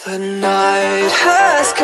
The night has come.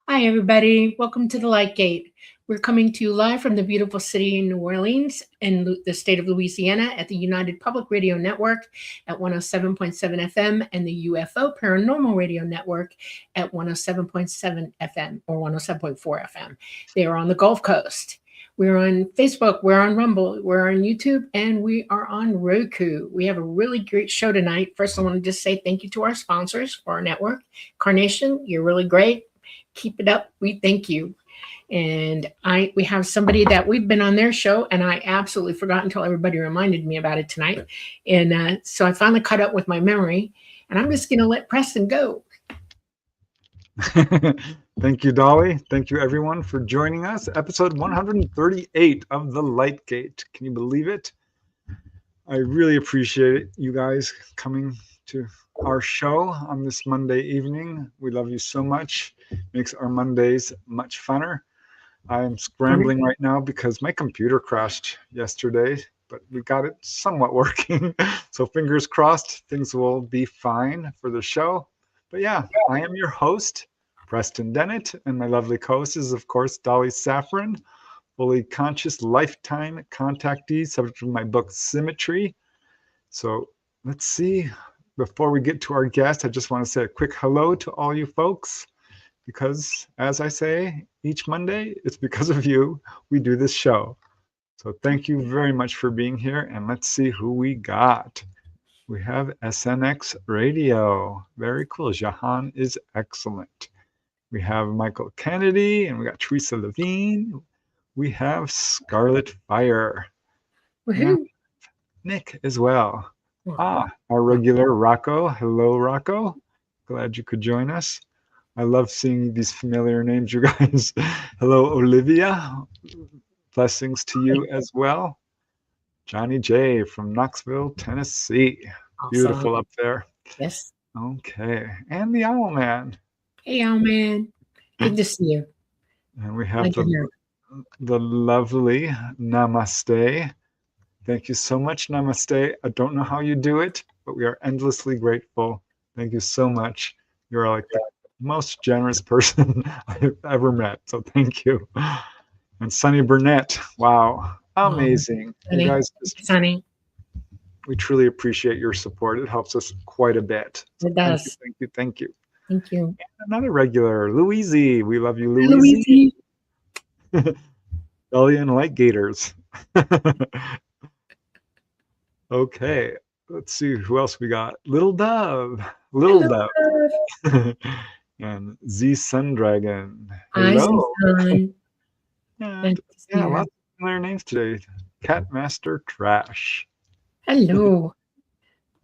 Hi, everybody. Welcome to the Light Gate. We're coming to you live from the beautiful city of New Orleans in the state of Louisiana at the United Public Radio Network at 107.7 FM and the UFO Paranormal Radio Network at 107.7 FM or 107.4 FM. They are on the Gulf Coast. We're on Facebook, we're on Rumble, we're on YouTube, and we are on Roku. We have a really great show tonight. First, I want to just say thank you to our sponsors for our network. Carnation, you're really great. Keep it up. We thank you. And we have somebody that we've been on their show, and I absolutely forgot until everybody reminded me about it tonight. And so I finally caught up with my memory, and I'm just going to let Preston go. Thank you, Dolly. Thank you, everyone, for joining us. Episode 138 of The Light Gate. Can you believe it? I really appreciate you guys coming to our show on this Monday evening. We love you so much. Makes our Mondays much funner. I'm scrambling right now because my computer crashed yesterday, but we got it somewhat working. So fingers crossed, things will be fine for the show. But yeah, I am your host, Preston Dennett, and my lovely co-host is, of course, Dolly Safran, fully conscious lifetime contactee, subject to my book, Symmetry. So let's see. Before we get to our guest, I just want to say a quick hello to all you folks, because as I say each Monday, it's because of you we do this show. So thank you very much for being here, and let's see who we got. We have SNX Radio. Very cool. Jehan is excellent. We have Michael Kennedy, and we got Teresa Levine. We have Scarlet Fire. And Nick as well. Our regular Rocco. Hello, Rocco. Glad you could join us. I love seeing these familiar names, you guys. Hello, Olivia. Blessings to you as well. Johnny J from Knoxville, Tennessee. Awesome. Beautiful up there. Yes. Okay. And the Owl Man. Hey, Owl Man. Good to see you. And we have the lovely Namaste. Thank you so much, Namaste. I don't know how you do it, but we are endlessly grateful. Thank you so much. You're like the most generous person I've ever met. So thank you. And Sunny Burnett. Wow. Amazing. You guys, Sunny. We truly appreciate your support. It helps us quite a bit. So it does. Thank you. Thank you. Thank you. And another regular, Louise. We love you, Louise. Bellion Light Gators. Okay. Let's see who else we got. Little Dove. And Z Sun Dragon. Hello. And, yeah, lots of familiar names today. Catmaster Trash. Hello.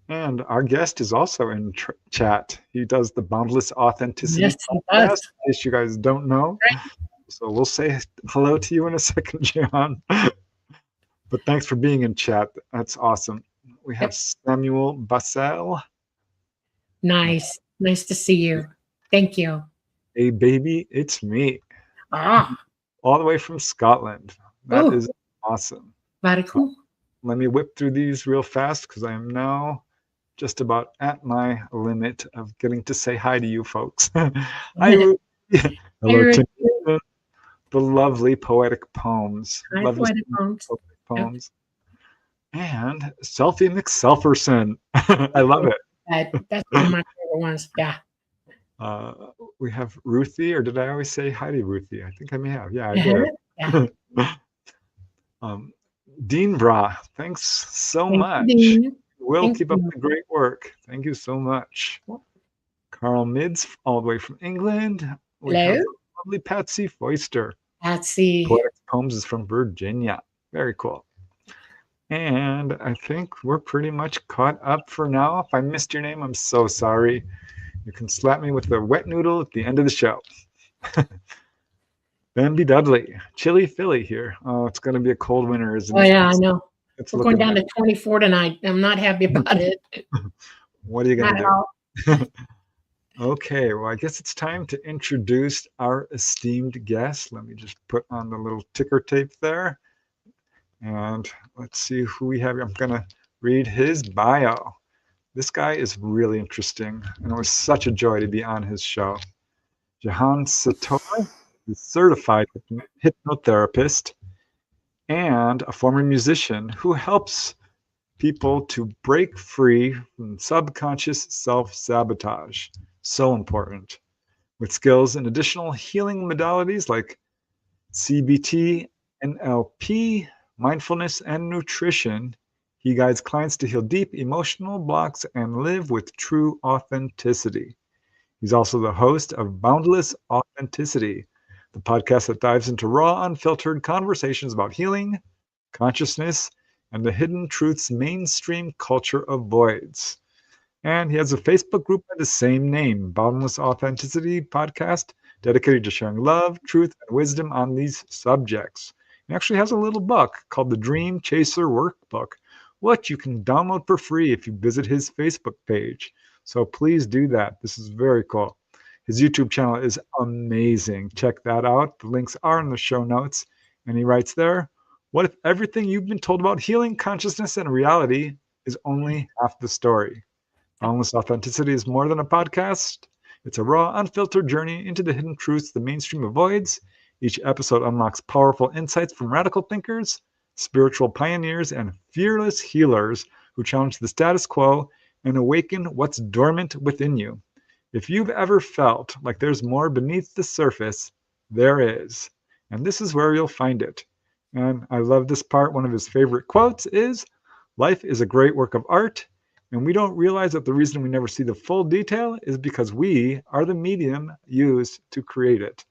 And our guest is also in chat. He does the Boundless Authenticity podcast, in case you guys don't know. Right. So we'll say hello to you in a second, Jehan. But thanks for being in chat. That's awesome. We have Samuel Bassel. Nice. Nice to see you. Thank you. Hey, baby, it's me. All the way from Scotland. That is awesome. Very cool. Let me whip through these real fast because I am now just about at my limit of getting to say hi to you folks. Hello to the lovely poetic poems. Poetic poems. And Selfie McSelferson. I love it. That's one of my favorite ones. Yeah. We have Ruthie, or did I always say hi to Ruthie? I think I may have. Yeah, I did. Dean Bra, thanks so much. We'll keep up the great work. Thank you so much. Carl Mids, all the way from England. We have lovely Patsy Foister. Patsy. Poetic Poems is from Virginia. Very cool. And I think we're pretty much caught up for now. If I missed your name, I'm so sorry. You can slap me with the wet noodle at the end of the show. Bambi Dudley, chilly Philly here. Oh, it's going to be a cold winter, isn't Oh it? yeah, I know. It's We're going looking down bad. to 24 tonight. I'm not happy about it. What are you going Not at to all. do? Okay, well, I guess it's time to introduce our esteemed guest. Let me just put on the little ticker tape there. And let's see who we have here. I'm going to read his bio. This guy is really interesting, and it was such a joy to be on his show. Jehan Settaur is certified hypnotherapist and a former musician who helps people to break free from subconscious self-sabotage. So important. With skills in additional healing modalities like CBT, NLP, mindfulness, and nutrition, he guides clients to heal deep emotional blocks and live with true authenticity. He's also the host of Boundless Authenticity, the podcast that dives into raw, unfiltered conversations about healing, consciousness, and the hidden truths mainstream culture avoids. And he has a Facebook group by the same name, Boundless Authenticity Podcast, dedicated to sharing love, truth, and wisdom on these subjects. He actually has a little book called the Dream Chaser Workbook, which you can download for free if you visit his Facebook page. So please do that. This is very cool. His YouTube channel is amazing. Check that out. The links are in the show notes. And he writes there, what if everything you've been told about healing, consciousness, and reality is only half the story? Boundless Authenticity is more than a podcast. It's a raw, unfiltered journey into the hidden truths the mainstream avoids. Each episode unlocks powerful insights from radical thinkers, spiritual pioneers, and fearless healers who challenge the status quo and awaken what's dormant within you. If you've ever felt like there's more beneath the surface, there is. And this is where you'll find it. And I love this part. One of his favorite quotes is, life is a great work of art, and we don't realize that the reason we never see the full detail is because we are the medium used to create it.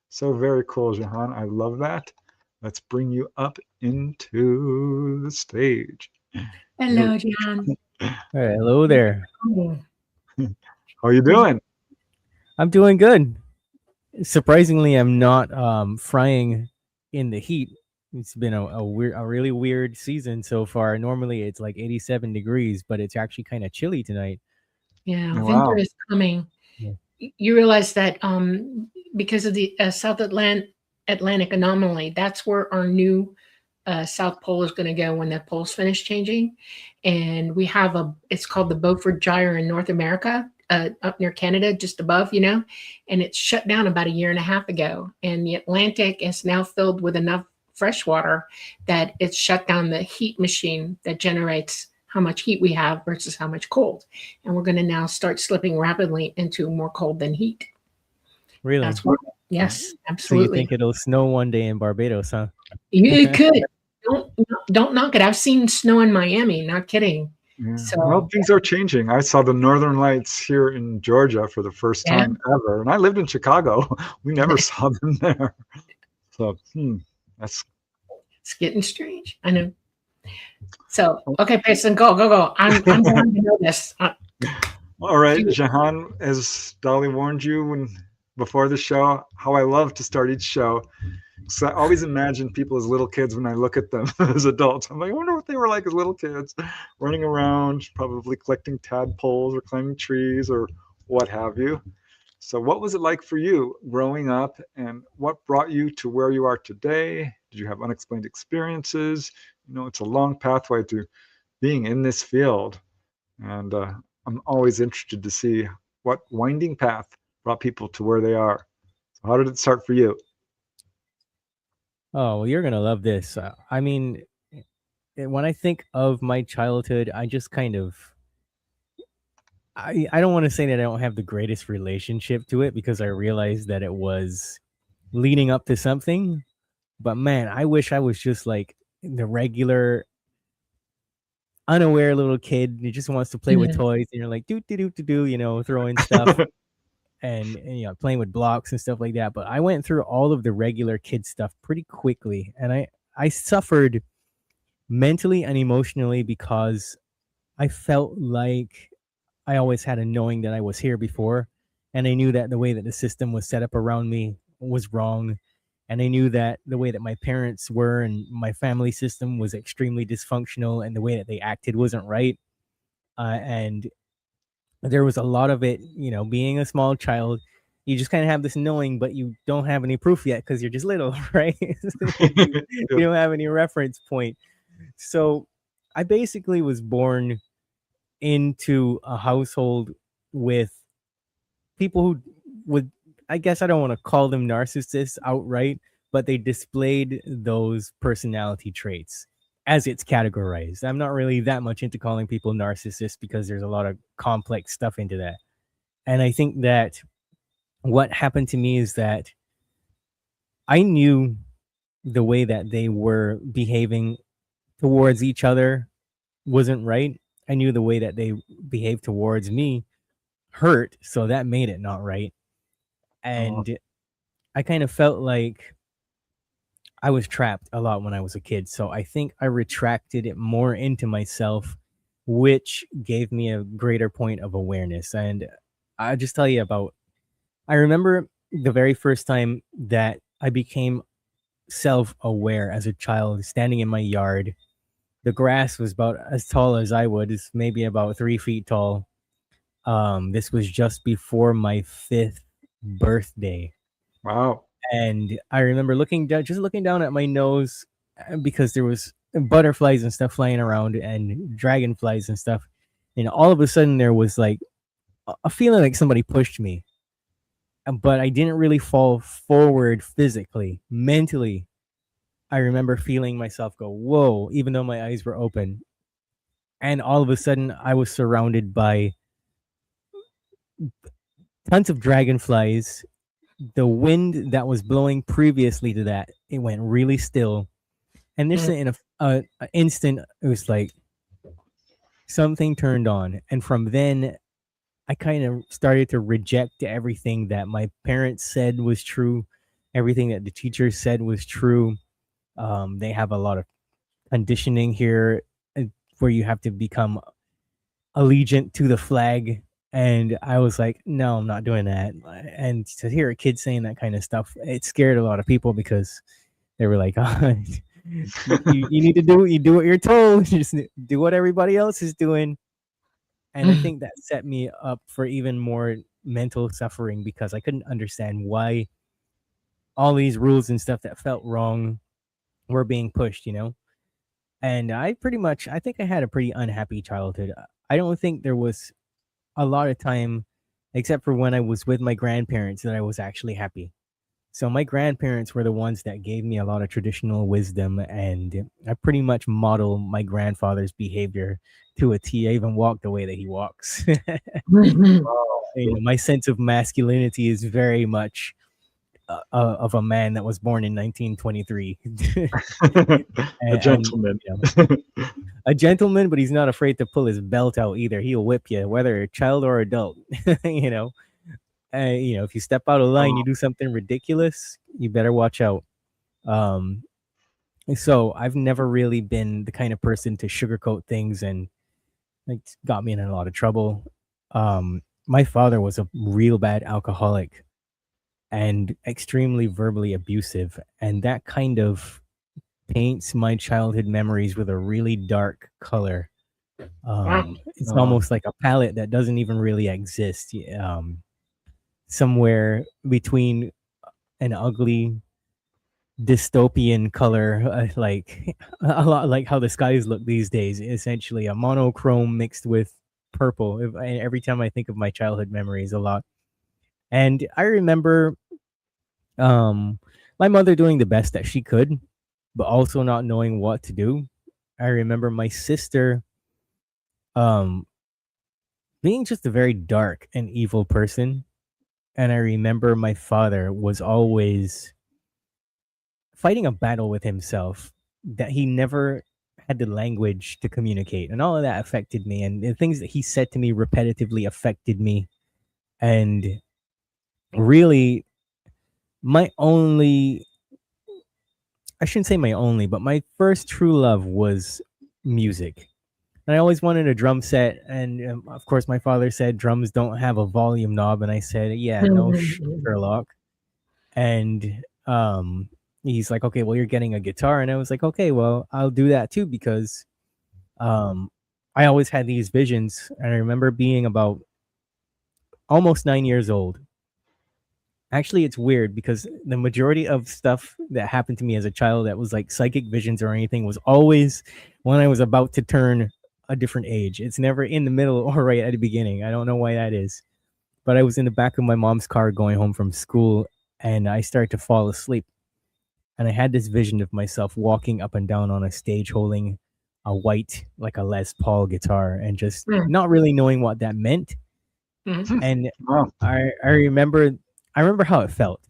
So very cool, Jehan. I love that. Let's bring you up into the stage. Hello, Jehan. Hello there. How are you doing? I'm doing good. Surprisingly, I'm not frying in the heat. It's been a really weird season so far. Normally it's like 87 degrees, but it's actually kind of chilly tonight. Yeah, Wow. winter is coming. Yeah. You realize that because of the South Atlantic anomaly, that's where our new South Pole is going to go when the poles finish changing. And we have it's called the Beaufort Gyre in North America, up near Canada, just above, and it's shut down about a year and a half ago. And the Atlantic is now filled with enough fresh water that it's shut down the heat machine that generates how much heat we have versus how much cold. And we're going to now start slipping rapidly into more cold than heat. Really? That's what, yes, So you absolutely. think it'll snow one day in Barbados, huh? It could. Don't knock it. I've seen snow in Miami, not kidding. Yeah. So Well, things are changing. I saw the Northern Lights here in Georgia for the first Yeah. time ever. And I lived in Chicago. We never saw them there. So, that's it's getting strange. I know. So, okay, Payson, go. I'm going to know this. all right. Jehan, as Dolly warned you before the show, how I love to start each show. So I always imagine people as little kids when I look at them as adults. I'm like, I wonder what they were like as little kids, running around, probably collecting tadpoles or climbing trees or what have you. So what was it like for you growing up, and what brought you to where you are today? Did you have unexplained experiences? It's a long pathway to being in this field. And I'm always interested to see what winding path brought people to where they are. So how did it start for you? Oh, well, you're gonna love this. I mean, when I think of my childhood, I just kind of I don't want to say that I don't have the greatest relationship to it, because I realized that it was leading up to something. But man, I wish I was just like the regular unaware little kid who just wants to play with toys, and you're like do, throwing stuff and playing with blocks and stuff like that. But I went through all of the regular kid stuff pretty quickly, and I suffered mentally and emotionally because I felt like I always had a knowing that I was here before, and I knew that the way that the system was set up around me was wrong, and I knew that the way that my parents were and my family system was extremely dysfunctional, and the way that they acted wasn't right. And there was a lot of it, being a small child, you just kind of have this knowing, but you don't have any proof yet because you're just little, right? You don't have any reference point. So I basically was born into a household with people who would, I guess I don't want to call them narcissists outright, but they displayed those personality traits as it's categorized. I'm not really that much into calling people narcissists because there's a lot of complex stuff into that. And I think that what happened to me is that I knew the way that they were behaving towards each other wasn't right. I knew the way that they behaved towards me hurt, so that made it not right. And I kind of felt like I was trapped a lot when I was a kid. So I think I retracted it more into myself, which gave me a greater point of awareness. And I'll just tell you about, I remember the very first time that I became self-aware as a child, standing in my yard. The grass was about as tall as I would. It's maybe about 3 feet tall. This was just before my 5th birthday. Wow. And I remember looking down at my nose because there was butterflies and stuff flying around and dragonflies and stuff. And all of a sudden there was like a feeling like somebody pushed me. But I didn't really fall forward physically. Mentally, I remember feeling myself go, whoa, even though my eyes were open. And all of a sudden I was surrounded by tons of dragonflies. The wind that was blowing previously to that, it went really still. And this in a instant, it was like something turned on. And from then, I kind of started to reject everything that my parents said was true, everything that the teachers said was true. They have a lot of conditioning here where you have to become allegiant to the flag. And I was like, no, I'm not doing that. And to hear a kid saying that kind of stuff, it scared a lot of people because they were like, oh, you need to do what you're told. Just do what everybody else is doing. And I think that set me up for even more mental suffering because I couldn't understand why all these rules and stuff that felt wrong were being pushed, And I think I had a pretty unhappy childhood. I don't think there was a lot of time, except for when I was with my grandparents, that I was actually happy. So my grandparents were the ones that gave me a lot of traditional wisdom, and I pretty much model my grandfather's behavior to a T. I even walk the way that he walks. My sense of masculinity is very much of a man that was born in 1923. A gentleman. A gentleman, but he's not afraid to pull his belt out either. He'll whip you, whether a child or adult. If you step out of line, you do something ridiculous, you better watch out. So I've never really been the kind of person to sugarcoat things, and like got me in a lot of trouble. My father was a real bad alcoholic and extremely verbally abusive, and that kind of paints my childhood memories with a really dark color. It's almost like a palette that doesn't even really exist. Somewhere between an ugly dystopian color, like a lot like how the skies look these days, essentially a monochrome mixed with purple. Every time I think of my childhood memories a lot. And I remember my mother doing the best that she could, but also not knowing what to do. I remember my sister being just a very dark and evil person. And I remember my father was always fighting a battle with himself that he never had the language to communicate. And all of that affected me. And the things that he said to me repetitively affected me. And really, I shouldn't say my only, but my first true love was music. And I always wanted a drum set, and of course, my father said drums don't have a volume knob, and I said, "Yeah, no, Sherlock." And he's like, "Okay, well, you're getting a guitar," and I was like, "Okay, well, I'll do that too," because um, I always had these visions, and I remember being about almost 9 years old. Actually, it's weird because the majority of stuff that happened to me as a child that was like psychic visions or anything was always when I was about to turn a different age. It's never in the middle or right at the beginning. I don't know why that is. But I was in the back of my mom's car going home from school, and I started to fall asleep. And I had this vision of myself walking up and down on a stage holding a white, like a Les Paul guitar, and just not really knowing what that meant. And Wow. I remember how it felt.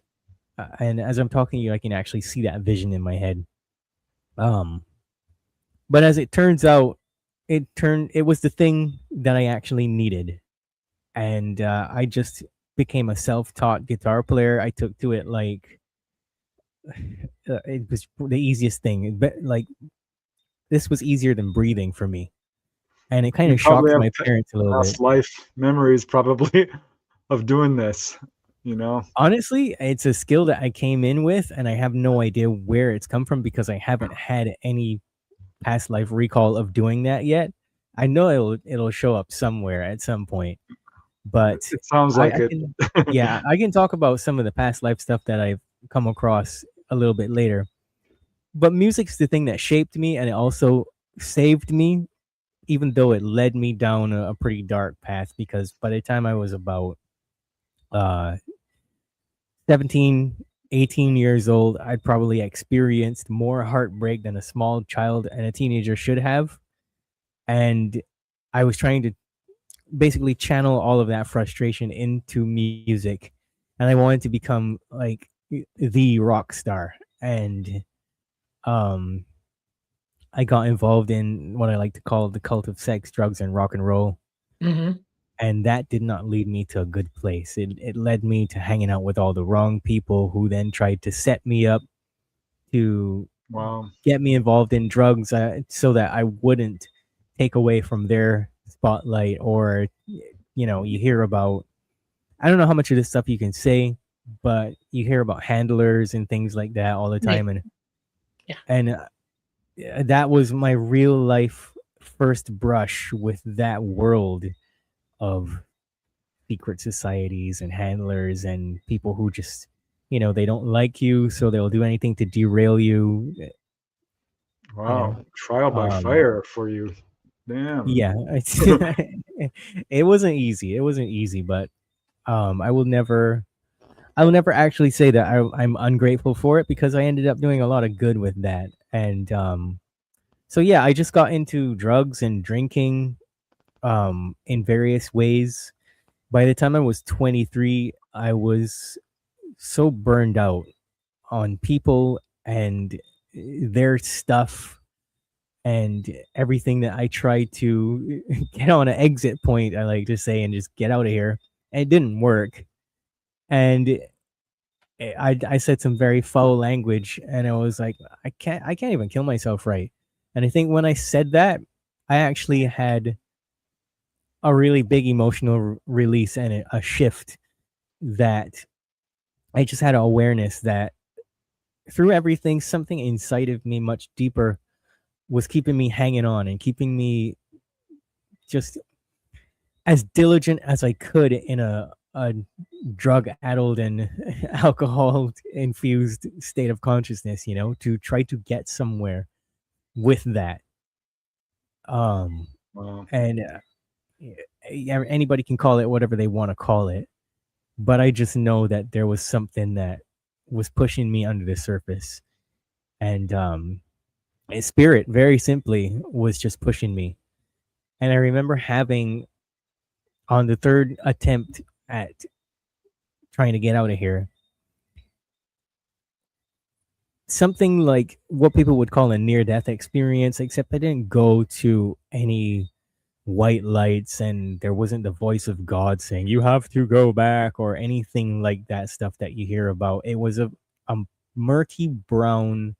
And as I'm talking to you, I can actually see that vision in my head. But as it turns out, it was the thing that I actually needed. And I just became a self-taught guitar player. I took to it like it was the easiest thing. But like this was easier than breathing for me. And it kind You of probably shocked have my parents a little bit. past life memories, probably, of doing this. Honestly, it's a skill that I came in with, and I have no idea where it's come from because I haven't had any past life recall of doing that yet. I know it'll show up somewhere at some point, but It sounds like I it. can, yeah, I can talk about some of the past life stuff that I've come across a little bit later. But music's the thing that shaped me, and it also saved me, even though it led me down a pretty dark path. Because by the time I was about uh 17, 18 years old, I'd probably experienced more heartbreak than a small child and a teenager should have. And I was trying to basically channel all of that frustration into music. And I wanted to become like the rock star. And um, I got involved in what I like to call the cult of sex, drugs, and rock and roll. And that did not lead me to a good place. It led me to hanging out with all the wrong people who then tried to set me up to Wow. get me involved in drugs so that I wouldn't take away from their spotlight. Or, you hear about, I don't know how much of this stuff you can say, but you hear about handlers and things like that all the time. And that was my real life first brush with that world of secret societies and handlers and people who just they don't like you, so they'll do anything to derail you. Wow. Trial by fire for you. Damn. Yeah. It wasn't easy, but I will never actually say that I'm ungrateful for it, because I ended up doing a lot of good with that. And so yeah, I just got into drugs and drinking in various ways. By the time I was 23, I was so burned out on people and their stuff and everything that I tried to get on an exit point, I like to say, and just get out of here. And it didn't work. And I said some very foul language, and I was like, I can't even kill myself right. And I think when I said that, I actually had a really big emotional release and a shift, that I just had an awareness that through everything, something inside of me much deeper was keeping me hanging on and keeping me just as diligent as I could in a drug addled and alcohol infused state of consciousness, to try to get somewhere with that. Wow. And anybody can call it whatever they want to call it, but I just know that there was something that was pushing me under the surface. And spirit, very simply, was just pushing me. And I remember having, on the third attempt at trying to get out of here, something like what people would call a near-death experience, except I didn't go to any white lights and there wasn't the voice of God saying, you have to go back, or anything like that stuff that you hear about. It was a murky brown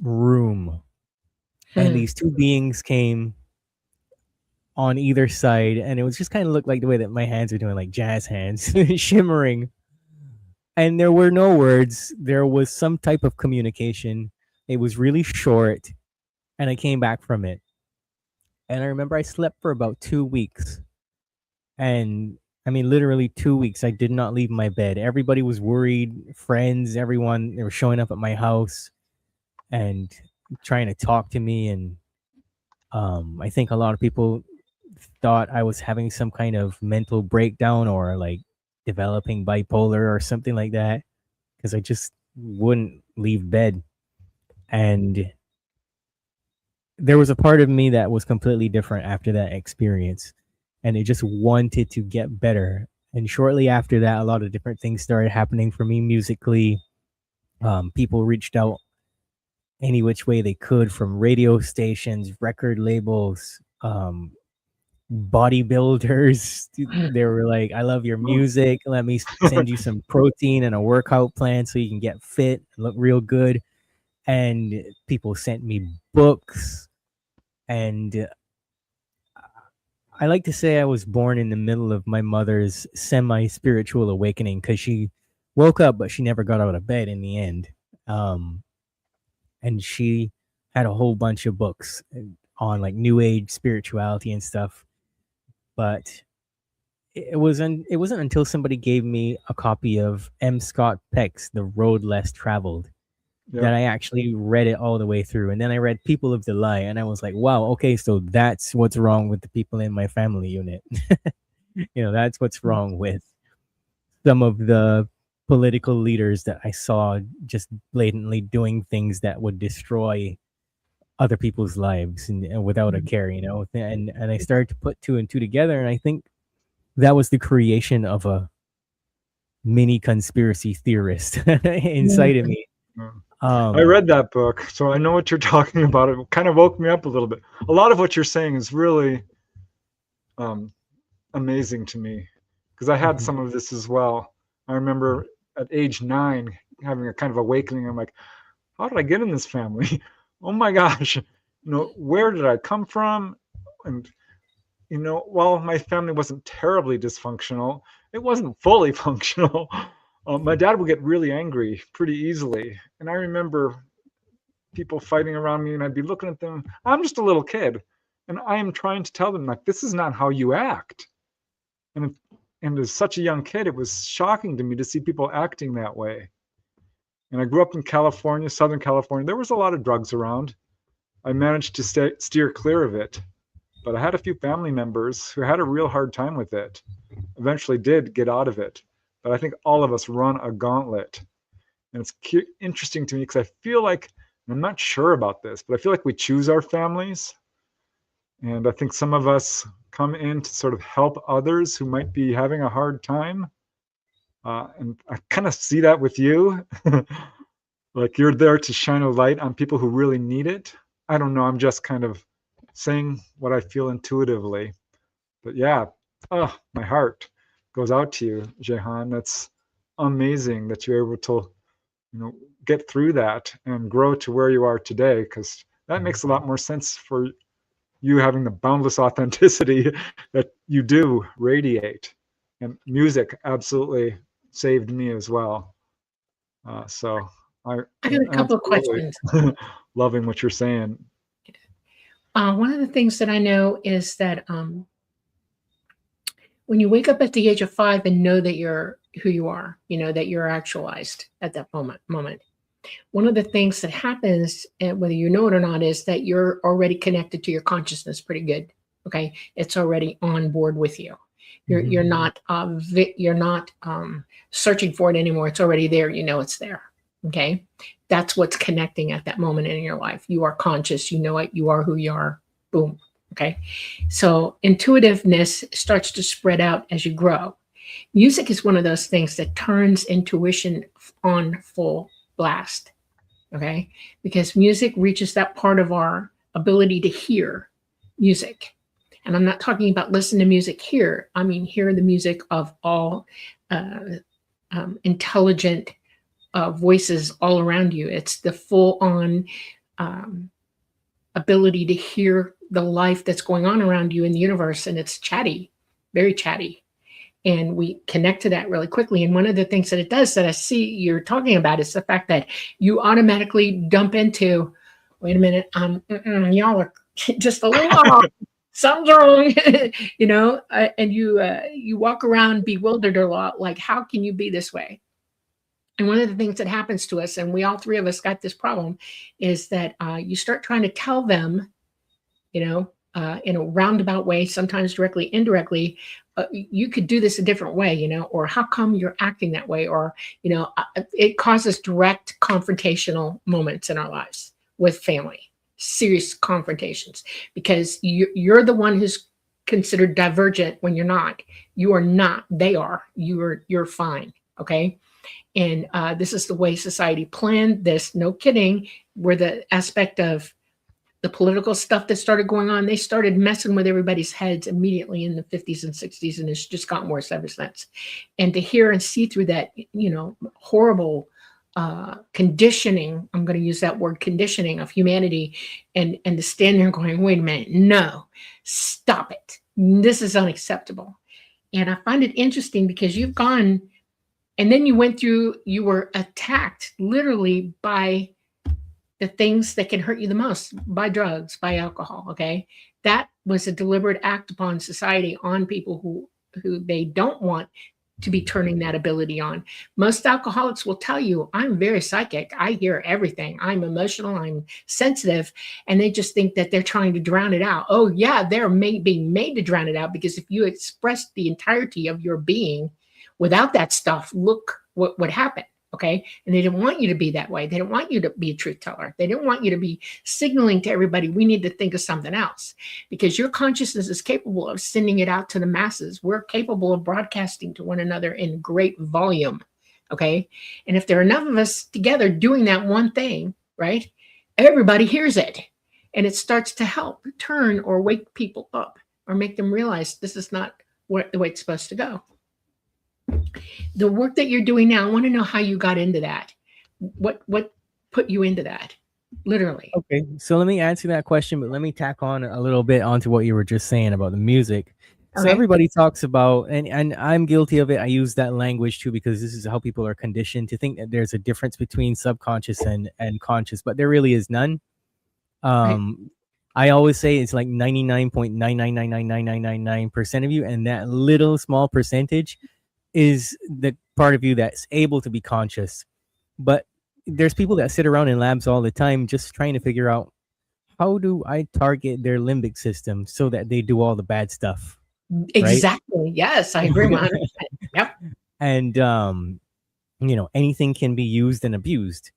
room and these two beings came on either side, and it was just kind of looked like the way that my hands are doing, like jazz hands, shimmering. And there were no words. There was some type of communication. It was really short, and I came back from it. And I remember I slept for about 2 weeks. And I mean, literally 2 weeks, I did not leave my bed. Everybody was worried. Friends, everyone, they were showing up at my house and trying to talk to me. And I think a lot of people thought I was having some kind of mental breakdown or like developing bipolar or something like that, because I just wouldn't leave bed. And there was a part of me that was completely different after that experience, and it just wanted to get better. And shortly after that, a lot of different things started happening for me musically. People reached out any which way they could, from radio stations, record labels, bodybuilders. They were like, I love your music, let me send you some protein and a workout plan so you can get fit and look real good. And people sent me books. And I like to say I was born in the middle of my mother's semi-spiritual awakening, because she woke up but she never got out of bed in the end. And she had a whole bunch of books on like new age spirituality and stuff. But it wasn't until somebody gave me a copy of M. Scott Peck's The Road Less Traveled that I actually read it all the way through. And then I read People of the Lie, and I was like, wow, okay, so that's what's wrong with the people in my family unit. That's what's wrong with some of the political leaders that I saw just blatantly doing things that would destroy other people's lives and without a care, and I started to put two and two together, and I think that was the creation of a mini conspiracy theorist inside of me. I read that book, so I know what you're talking about. It kind of woke me up a little bit. A lot of what you're saying is really amazing to me, because I had some of this as well. I remember at age 9 having a kind of awakening. I'm like, how did I get in this family? Oh my gosh, where did I come from? And while my family wasn't terribly dysfunctional, it wasn't fully functional. My dad would get really angry pretty easily. And I remember people fighting around me, and I'd be looking at them. I'm just a little kid, and I am trying to tell them, like, this is not how you act. And as such a young kid, it was shocking to me to see people acting that way. And I grew up in California, Southern California. There was a lot of drugs around. I managed to steer clear of it. But I had a few family members who had a real hard time with it, eventually did get out of it. But I think all of us run a gauntlet. And it's interesting to me because I feel like, and I'm not sure about this, but I feel like we choose our families. And I think some of us come in to sort of help others who might be having a hard time. And I kind of see that with you. Like you're there to shine a light on people who really need it. I don't know. I'm just kind of saying what I feel intuitively. But yeah, my heart goes out to you, Jehan. That's amazing that you're able to, get through that and grow to where you are today, because that makes a lot more sense for you having the boundless authenticity that you do radiate. And music absolutely saved me as well. So I got a couple of questions. Loving what you're saying. One of the things that I know is that when you wake up at the age of 5 and know that you're who you are, that you're actualized at that moment, one of the things that happens, whether you know it or not, is that you're already connected to your consciousness pretty good. Okay, it's already on board with you. You're not searching for it anymore. It's already there. It's there. Okay, that's what's connecting at that moment in your life. You are conscious. You know it. You are who you are. Boom. Okay, so intuitiveness starts to spread out as you grow. Music is one of those things that turns intuition on full blast. Okay, because music reaches that part of our ability to hear music. And I'm not talking about listen to music here. I mean, hear the music of all intelligent voices all around you. It's the full on ability to hear the life that's going on around you in the universe, and it's chatty, very chatty. And we connect to that really quickly. And one of the things that it does that I see you're talking about is the fact that you automatically dump into, wait a minute, y'all are just a little off. Something's wrong, and you walk around bewildered a lot, like, how can you be this way? And one of the things that happens to us, and we all three of us got this problem, is that you start trying to tell them, in a roundabout way, sometimes directly, indirectly, you could do this a different way, or how come you're acting that way? Or, it causes direct confrontational moments in our lives with family, serious confrontations, because you're the one who's considered divergent when you're not. You are not, they are. You're fine, okay? And this is the way society planned this, no kidding, where the aspect of the political stuff that started going on, they started messing with everybody's heads immediately in the 50s and 60s, and it's just gotten worse ever since. And to hear and see through that, horrible conditioning, I'm going to use that word, conditioning of humanity, and to stand there going, wait a minute, no, stop it. This is unacceptable. And I find it interesting because you've gone, and then you were attacked literally by the things that can hurt you the most, by drugs, by alcohol, okay? That was a deliberate act upon society, on people who they don't want to be turning that ability on. Most alcoholics will tell you, I'm very psychic. I hear everything. I'm emotional. I'm sensitive. And they just think that they're trying to drown it out. Oh yeah, they're being made to drown it out, because if you express the entirety of your being without that stuff, look what would happen. Okay. And they didn't want you to be that way. They didn't want you to be a truth teller. They didn't want you to be signaling to everybody, we need to think of something else, because your consciousness is capable of sending it out to the masses. We're capable of broadcasting to one another in great volume. Okay. And if there are enough of us together doing that one thing, right, everybody hears it, and it starts to help turn or wake people up or make them realize this is not the way it's supposed to go. The work that you're doing now, I want to know how you got into that. What put you into that, literally? Okay, so let me answer that question, but let me tack on a little bit onto what you were just saying about the music. So Okay. everybody talks about, and I'm guilty of it, I use that language too, because this is how people are conditioned to think that there's a difference between subconscious and conscious, but there really is none. Right. I always say it's like 99.9999999% of you, and that little small percentage is the part of you that's able to be conscious. But there's people that sit around in labs all the time just trying to figure out, how do I target their limbic system so that they do all the bad stuff? Exactly. Right? Yes, I agree 100%. Yep. And anything can be used and abused.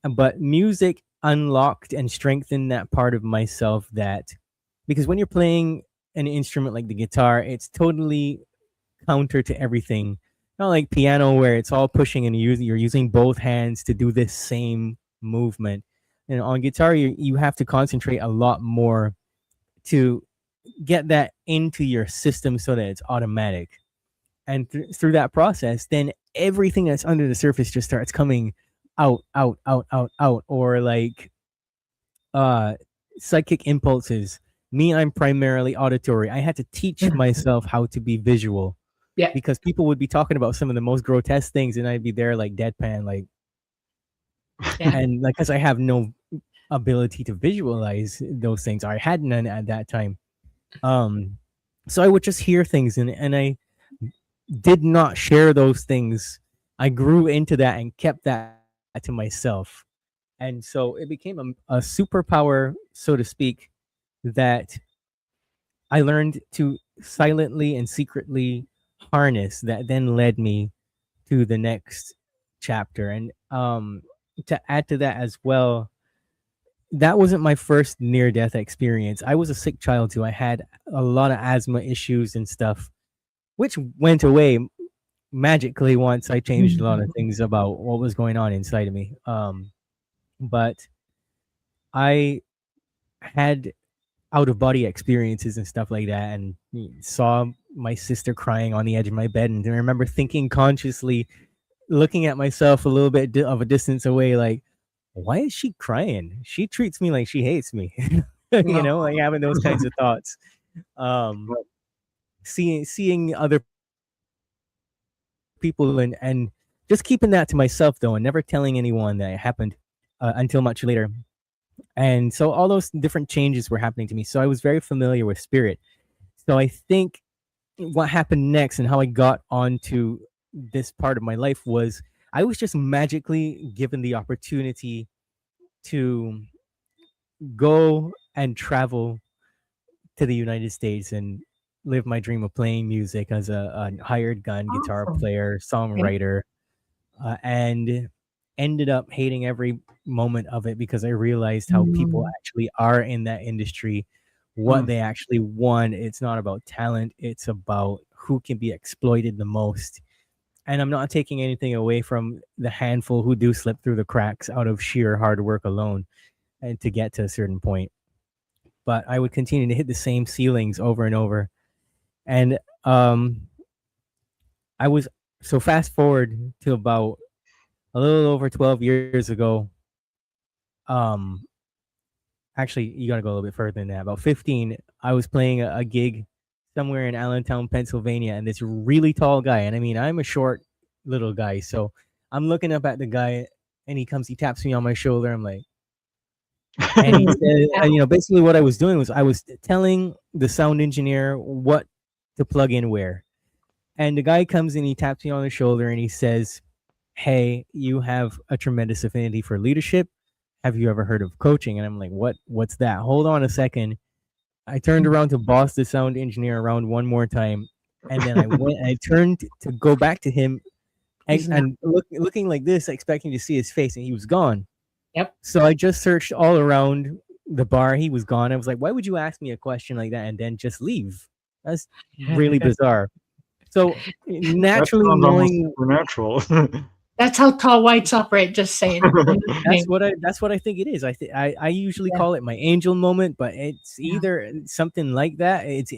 But music unlocked and strengthened that part of myself, that because when you're playing an instrument like the guitar, it's totally counter to everything. Not like piano where it's all pushing and you're using both hands to do this same movement. And on guitar, you have to concentrate a lot more to get that into your system so that it's automatic. And through that process, then everything that's under the surface just starts coming out, or like psychic impulses. Me, I'm primarily auditory. I had to teach myself how to be visual. Yeah. Because people would be talking about some of the most grotesque things, and I'd be there like deadpan, like, and like, because I have no ability to visualize those things. I had none at that time. So I would just hear things, and I did not share those things. I grew into that and kept that to myself. And so it became a superpower, so to speak, that I learned to silently and secretly harness, that then led me to the next chapter. And to add to that as well, that wasn't my first near-death experience. I was a sick child too. I had a lot of asthma issues and stuff, which went away magically once I changed a lot of things about what was going on inside of me. But I had out-of-body experiences and stuff like that, and saw my sister crying on the edge of my bed, and I remember thinking consciously, looking at myself a little bit of a distance away, like, why is she crying? She treats me like she hates me. You know, like having those kinds of thoughts. Um, seeing other people and just keeping that to myself though, and never telling anyone that it happened until much later. And so all those different changes were happening to me. So I was very familiar with spirit. So I think what happened next and how I got onto this part of my life was I was just magically given the opportunity to go and travel to the United States and live my dream of playing music as a hired gun guitar Awesome. player, songwriter, and ended up hating every moment of it because I realized how people actually are in that industry, what they actually want. It's not about talent, it's about who can be exploited the most. And I'm not taking anything away from the handful who do slip through the cracks out of sheer hard work alone and to get to a certain point. But I would continue to hit the same ceilings over and over. And I was so fast forward to about a little over 12 years ago. Actually, you got to go a little bit further than that. About 15, I was playing a gig somewhere in Allentown, Pennsylvania, and this really tall guy, and I mean, I'm a short little guy, so I'm looking up at the guy, and he taps me on my shoulder. I'm like, and he said, and, you know, basically what I was doing was I was telling the sound engineer what to plug in where. And the guy comes in, he taps me on the shoulder, and he says, "Hey, you have a tremendous affinity for leadership. Have you ever heard of coaching?" And I'm like, what's that? Hold on a second. I turned around to boss the sound engineer around one more time, and then I went and I turned to go back to him and looking like this, expecting to see his face, and he was gone. Yep. So I just searched all around the bar. He was gone. I was like, why would you ask me a question like that and then just leave? That's really bizarre. So naturally knowing supernatural. That's how tall whites operate. Just saying. That's what I think it is. I usually call it my angel moment, but it's either something like that. It's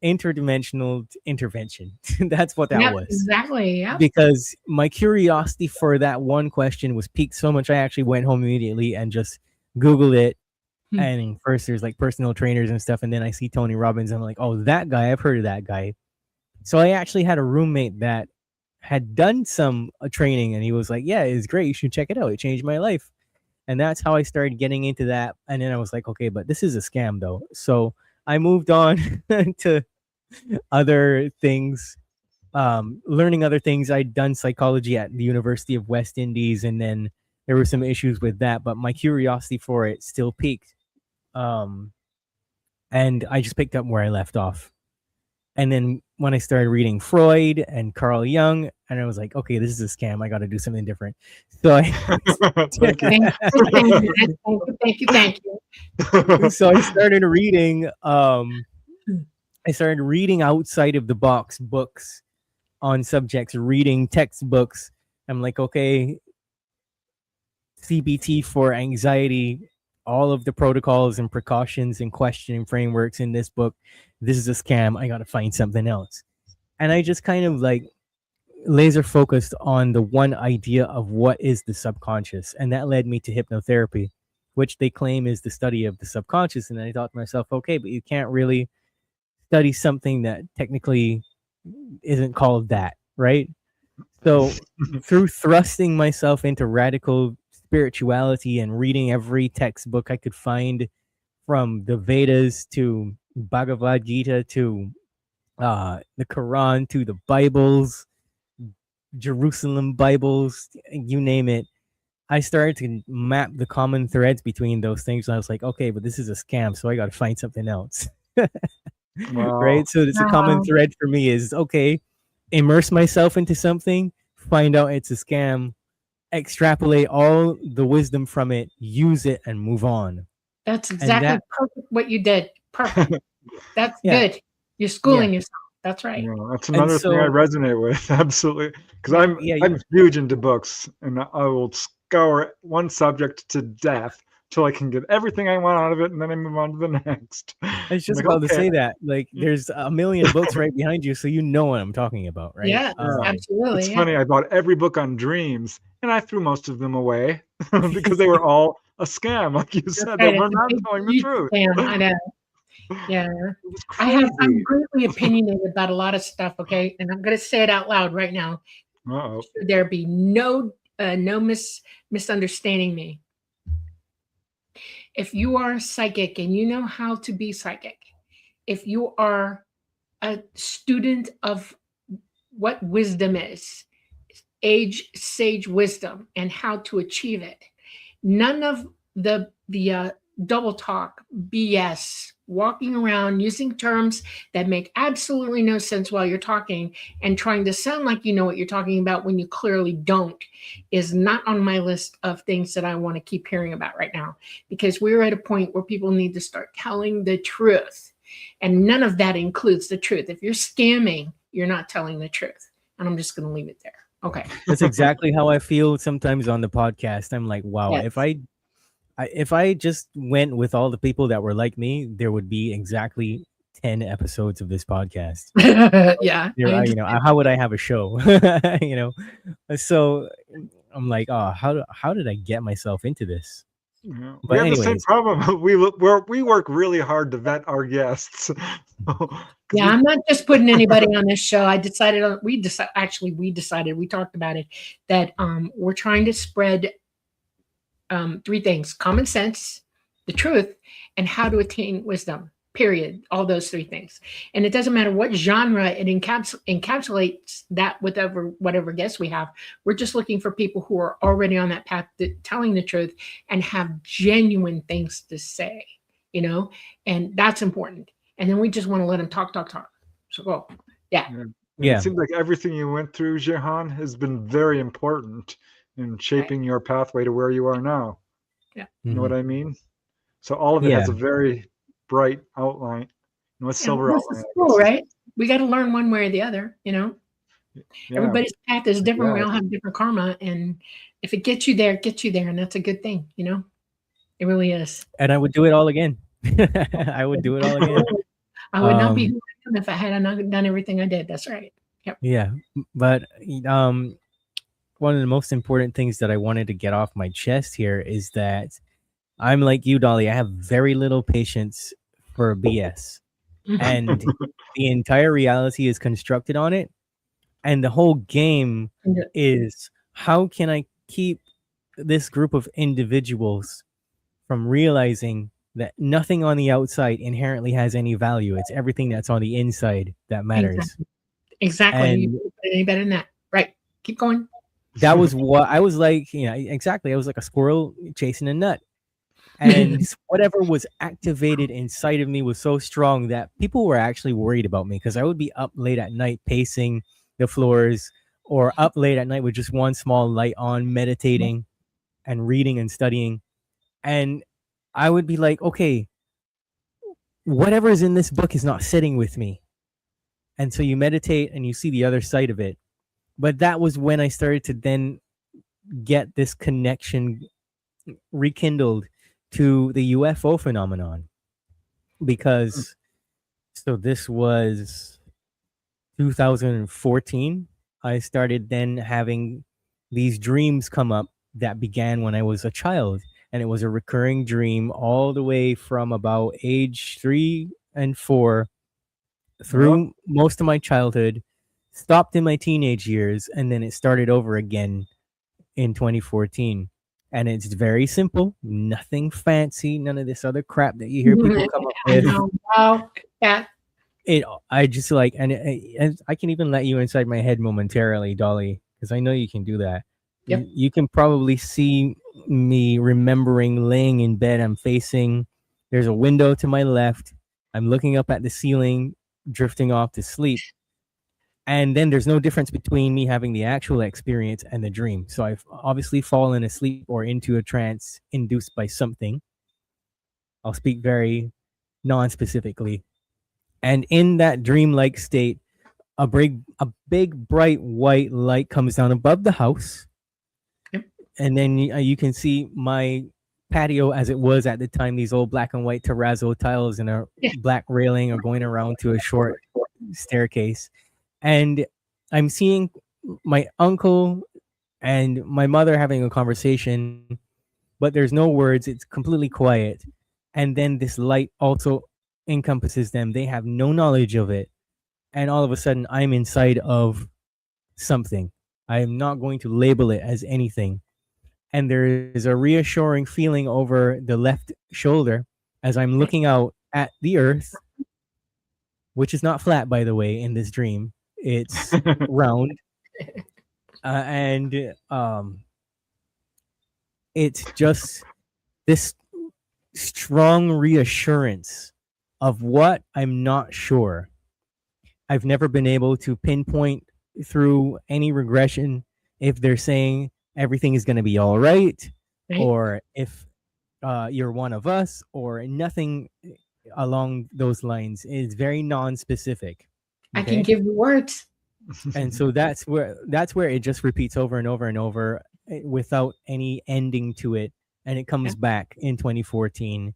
interdimensional intervention. That's what that was. Exactly. Yeah. Because my curiosity for that one question was piqued so much, I actually went home immediately and just Googled it. And first there's like personal trainers and stuff, and then I see Tony Robbins, and I'm like, oh, that guy, I've heard of that guy. So I actually had a roommate that had done some training, and he was like, yeah, it's great, you should check it out, it changed my life. And that's how I started getting into that. And then I was like, okay, but this is a scam though. So I moved on to other things, learning other things. I'd done psychology at the University of West Indies, and then there were some issues with that, but my curiosity for it still peaked. And I just picked up where I left off. And then when I started reading Freud and Carl Jung, and I was like, okay, this is a scam. I got to do something different. So Thank you. So I started reading. I started reading outside of the box books on subjects, reading textbooks. I'm like, okay, CBT for anxiety, all of the protocols and precautions and questioning frameworks in this book. This is a scam. I got to find something else. And I just kind of like laser focused on the one idea of what is the subconscious. And that led me to hypnotherapy, which they claim is the study of the subconscious. And I thought to myself, okay, but you can't really study something that technically isn't called that, right? So through thrusting myself into radical spirituality and reading every textbook I could find, from the Vedas to Bhagavad Gita to the Quran to the Bibles, Jerusalem Bibles, you name it, I started to map the common threads between those things. And I was like, okay, but this is a scam, so I got to find something else. Right? So it's a common thread for me is, okay, immerse myself into something, find out it's a scam, extrapolate all the wisdom from it, use it, and move on. That's exactly perfect what you did. Perfect. That's good. You're schooling yourself. That's right. Yeah, that's another thing I resonate with. Absolutely. Because I'm huge into books, and I will scour one subject to death till I can get everything I want out of it, and then I move on to the next. I was just about to say that. Like, there's a million books right behind you, so you know what I'm talking about, right? Yeah, absolutely. It's funny. I bought every book on dreams, and I threw most of them away because they were all a scam, like you said, Right, that we're it's a not big, telling the huge truth. scam. I know. Yeah. It was I'm crazy. greatly opinionated about a lot of stuff, okay? And I'm gonna say it out loud right now. Uh-oh. Should there be no misunderstanding me. If you are psychic and you know how to be psychic, if you are a student of what wisdom is, age sage wisdom, and how to achieve it, none of the double talk, BS, walking around using terms that make absolutely no sense while you're talking and trying to sound like you know what you're talking about when you clearly don't, is not on my list of things that I want to keep hearing about right now, because we're at a point where people need to start telling the truth. And none of that includes the truth. If you're scamming, you're not telling the truth. And I'm just going to leave it there. Okay. That's exactly how I feel sometimes on the podcast. I'm like, wow, Yes. if I just went with all the people that were like me, there would be exactly 10 episodes of this podcast. Yeah. How would I have a show? So I'm like, oh, how did I get myself into this? Yeah. But We have the same anyways, problem. We work really hard to vet our guests. 'Cause Yeah, I'm not just putting anybody on this show. I decided on we talked about it, that we're trying to spread three things: common sense, the truth, and how to attain wisdom. Period. All those three things. And it doesn't matter what genre it encapsulates that whatever guests we have. We're just looking for people who are already on that path to telling the truth and have genuine things to say, and that's important. And then we just want to let them talk. So go. Yeah. And Yeah. It seems like everything you went through, Jehan, has been very important in shaping your pathway to where you are now. Yeah. You know what I mean? So all of it has a very bright outline, a silver this outline. is cool, right? We got to learn one way or the other, Yeah. Everybody's path is different. Yeah. We all have different karma. And if it gets you there, it gets you there. And that's a good thing, It really is. And I would do it all again. I would do it all again. I would not be who I am if I had not done everything I did. That's right. Yep. Yeah. But one of the most important things that I wanted to get off my chest here is that I'm like you, Dolly. I have very little patience for BS. And the entire reality is constructed on it. And the whole game is, how can I keep this group of individuals from realizing that nothing on the outside inherently has any value? It's everything that's on the inside that matters. Exactly. And you can't put it any better than that. Right. Keep going. That was what I was like, exactly. I was like a squirrel chasing a nut. And whatever was activated inside of me was so strong that people were actually worried about me, because I would be up late at night pacing the floors, or up late at night with just one small light on, meditating and reading and studying. And I would be like, okay, whatever is in this book is not sitting with me. And so you meditate and you see the other side of it. But that was when I started to then get this connection rekindled to the UFO phenomenon, because so this was 2014. I started then having these dreams come up that began when I was a child, and it was a recurring dream all the way from about age 3 and 4 through most of my childhood, stopped in my teenage years, and then it started over again in 2014. And it's very simple, nothing fancy, none of this other crap that you hear people come up with. Wow. Yeah. I just like, and I can even let you inside my head momentarily, Dolly, because I know you can do that. Yep. You can probably see me remembering laying in bed. There's a window to my left. I'm looking up at the ceiling, drifting off to sleep. And then there's no difference between me having the actual experience and the dream. So I've obviously fallen asleep or into a trance induced by something. I'll speak very non-specifically. And in that dreamlike state, a big bright white light comes down above the house. Yep. And then you can see my patio as it was at the time, these old black and white terrazzo tiles and a black railing are going around to a short staircase. And I'm seeing my uncle and my mother having a conversation but there's no words. It's completely quiet. And then this light also encompasses them. They have no knowledge of it. And all of a sudden, I'm inside of something. I am not going to label it as anything. And there is a reassuring feeling over the left shoulder as I'm looking out at the earth, which is not flat, by the way, in this dream. It's round. And it's just this strong reassurance of what I'm not sure. I've never been able to pinpoint through any regression if they're saying everything is going to be all right, or if you're one of us, or nothing along those lines. It's very non-specific. I can give you words. And so that's where it just repeats over and over and over without any ending to it. And it comes back in 2014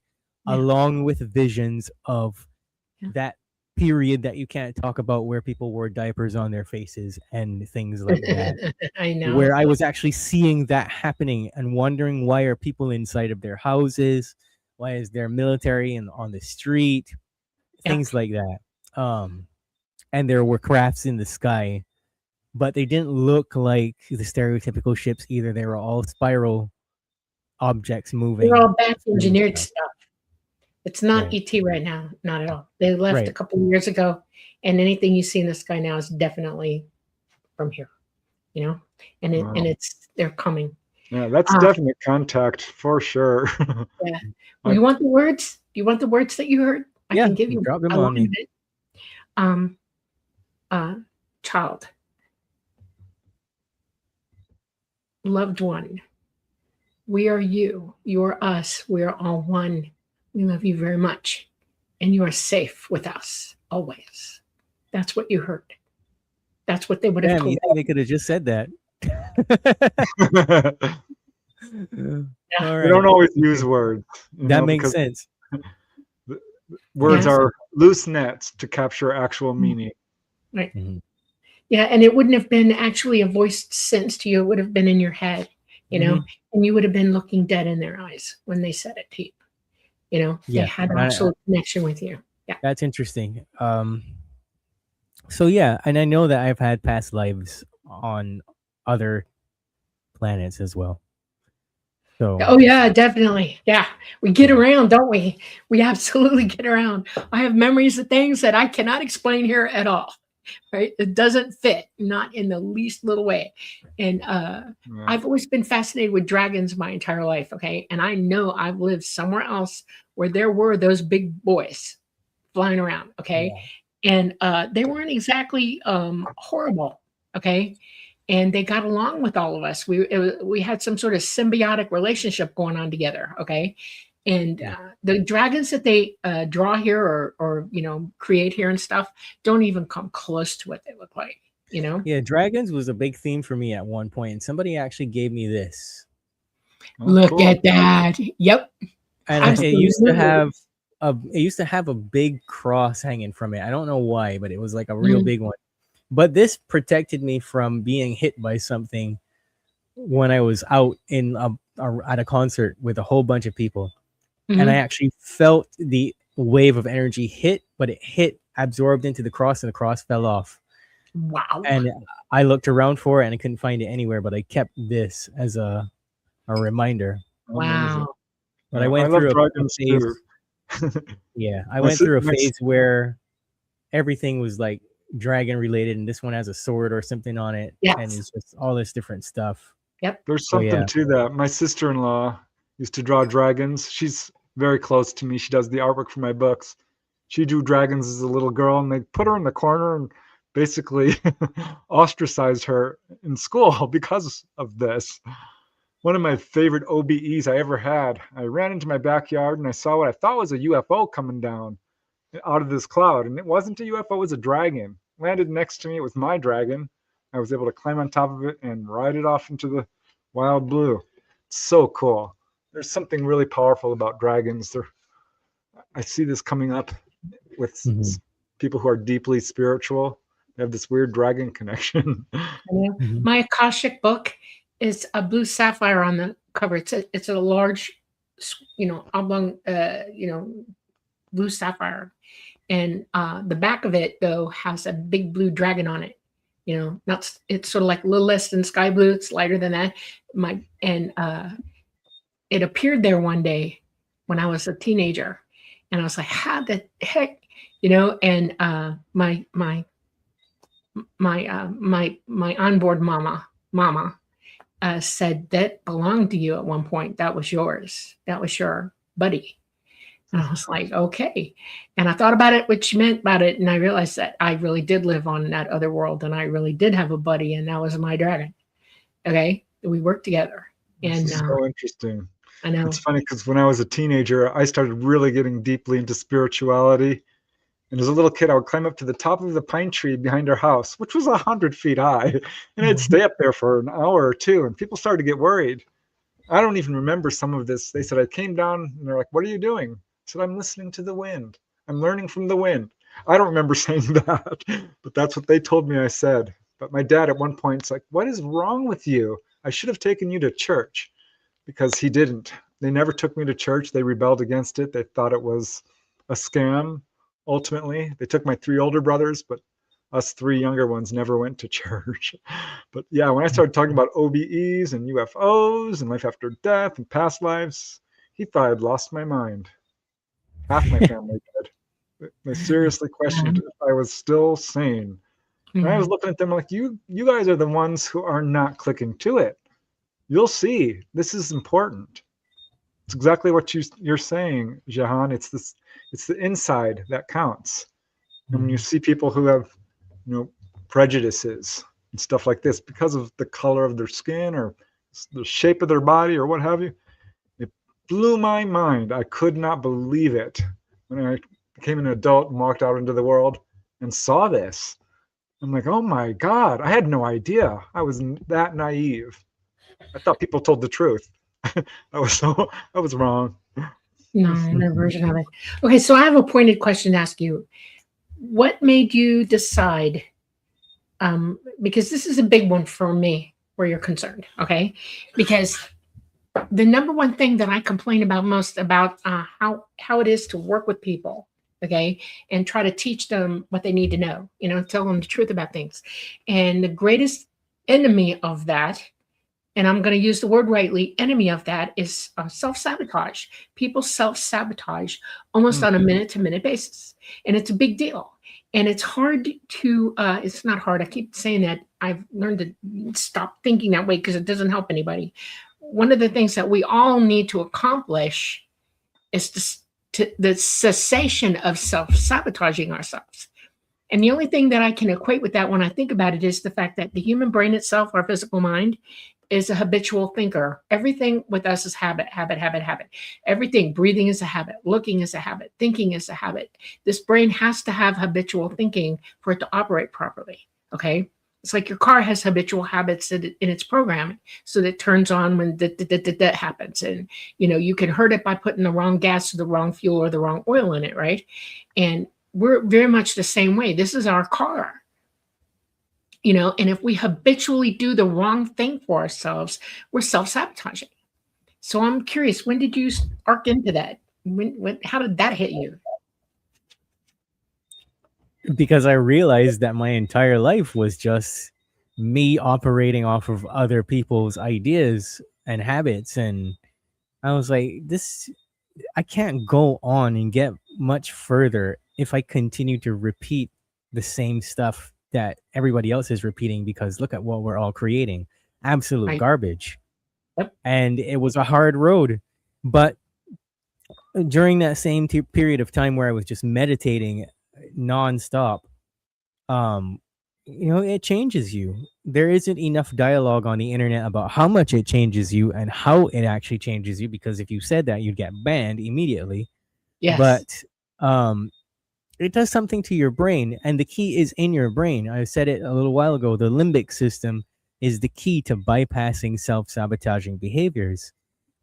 along with visions of that period that you can't talk about, where people wore diapers on their faces and things like that. I know. Where I was actually seeing that happening and wondering, why are people inside of their houses? Why is there military on the street? Things like that. And there were crafts in the sky, but they didn't look like the stereotypical ships either. They were all spiral objects moving. They're all back engineered stuff. It's not ET right now, not at all. They left a couple of years ago, and anything you see in the sky now is definitely from here, you know. And they're coming. Yeah, that's definite contact for sure. Yeah. Well, you want the words? Do you want the words that you heard? I can give you. Drop them on me. Child, loved one, we are you. You are us. We are all one. We love you very much, and you are safe with us always. That's what you heard. That's what they would have told you. They could have just said that. All right. We don't always use words. That makes sense. Words are loose nets to capture actual meaning. Right. Mm-hmm. Yeah, and it wouldn't have been actually a voiced sentence to you. It would have been in your head, you know, and you would have been looking dead in their eyes when they said it to you. You know, they had an actual connection with you. Yeah. That's interesting. So yeah, and I know that I've had past lives on other planets as well. So oh yeah, definitely. Yeah. We get around, don't we? We absolutely get around. I have memories of things that I cannot explain here at all. Right? It doesn't fit, not in the least little way. And I've always been fascinated with dragons my entire life. Okay. And I know I've lived somewhere else where there were those big boys flying around. Okay. Yeah. And they weren't exactly horrible. Okay. And they got along with all of us. We had some sort of symbiotic relationship going on together. Okay. And the dragons that they draw here or you know, create here and stuff don't even come close to what they look like, you know? Yeah, dragons was a big theme for me at one point, and somebody actually gave me this. Look at that. Yep. And it used to have a big cross hanging from it. I don't know why, but it was like a real big one. But this protected me from being hit by something when I was out at a concert with a whole bunch of people. And I actually felt the wave of energy hit, but it hit, absorbed into the cross, and the cross fell off. Wow. And I looked around for it and I couldn't find it anywhere, but I kept this as a reminder. Wow. But I went through a phase. Yeah, I went through a phase where everything was like dragon related, and this one has a sword or something on it. Yes. And it's just all this different stuff. Yep. There's something to that. My sister-in-law used to draw dragons. She's very close to me. She does the artwork for my books. She drew dragons as a little girl, and they put her in the corner and basically ostracized her in school because of this. One of my favorite OBEs I ever had. I ran into my backyard and I saw what I thought was a UFO coming down out of this cloud. And it wasn't a UFO, it was a dragon. Landed next to me. It was my dragon. I was able to climb on top of it and ride it off into the wild blue. It's so cool. There's something really powerful about dragons. I see this coming up with people who are deeply spiritual. They have this weird dragon connection. My Akashic book is a blue sapphire on the cover. It's a large, oblong, blue sapphire, and the back of it though has a big blue dragon on it. Not it's sort of like a little less than sky blue. It's lighter than that. It appeared there one day when I was a teenager, and I was like, "How the heck?" And my onboard mama said that belonged to you at one point. That was yours. That was your buddy. And I was like, okay. And I thought about it, what she meant about it, and I realized that I really did live on that other world, and I really did have a buddy, and that was my dragon. Okay, we worked together, and This is so interesting. I know. It's funny because when I was a teenager, I started really getting deeply into spirituality. And as a little kid, I would climb up to the top of the pine tree behind our house, which was 100 feet high. And I'd stay up there for an hour or two, and people started to get worried. I don't even remember some of this. They said, I came down, and they're like, what are you doing? I said, I'm listening to the wind. I'm learning from the wind. I don't remember saying that, but that's what they told me I said. But my dad at one point is like, what is wrong with you? I should have taken you to church, because he didn't. They never took me to church. They rebelled against it. They thought it was a scam. Ultimately, they took my 3 older brothers, but us 3 younger ones never went to church. But yeah, when I started talking about OBEs and UFOs and life after death and past lives, he thought I'd lost my mind. Half my family did. They seriously questioned if I was still sane. And I was looking at them like, you guys are the ones who are not clicking to it. You'll see. This is important. It's exactly what you're saying, Jehan. It's the inside that counts. And when you see people who have, prejudices and stuff like this because of the color of their skin or the shape of their body or what have you, it blew my mind. I could not believe it when I became an adult and walked out into the world and saw this. I'm like, oh my God, I had no idea. I was that naive. I thought people told the truth. I was wrong. No, another version of it. Okay, so I have a pointed question to ask you. What made you decide? Because this is a big one for me, where you're concerned. Okay, because the number one thing that I complain about most about how it is to work with people, okay, and try to teach them what they need to know. Tell them the truth about things, and the greatest enemy of that. And I'm going to use the word rightly, enemy of that is self-sabotage. People self-sabotage almost on a minute-to-minute basis. And it's a big deal. And it's hard to, it's not hard. I keep saying that. I've learned to stop thinking that way because it doesn't help anybody. One of the things that we all need to accomplish is the cessation of self-sabotaging ourselves. And the only thing that I can equate with that when I think about it is the fact that the human brain itself, our physical mind, is a habitual thinker. Everything with us is habit. Everything, breathing is a habit, looking is a habit, thinking is a habit. This brain has to have habitual thinking for it to operate properly, okay? It's like your car has habitual habits in its programming, so that it turns on when that happens. And, you can hurt it by putting the wrong gas or the wrong fuel or the wrong oil in it, right? And we're very much the same way. This is our car. And if we habitually do the wrong thing for ourselves, we're self-sabotaging. So I'm curious, when did you arc into that? How did that hit you? Because I realized that my entire life was just me operating off of other people's ideas and habits. And I was like, I can't go on and get much further if I continue to repeat the same stuff that everybody else is repeating, because look at what we're all creating. Absolute garbage. Yep. And it was a hard road. But during that same period of time where I was just meditating nonstop, it changes you. There isn't enough dialogue on the internet about how much it changes you and how it actually changes you, because if you said that, you'd get banned immediately. Yes. But it does something to your brain, and the key is in your brain. I said it a little while ago. The limbic system is the key to bypassing self-sabotaging behaviors.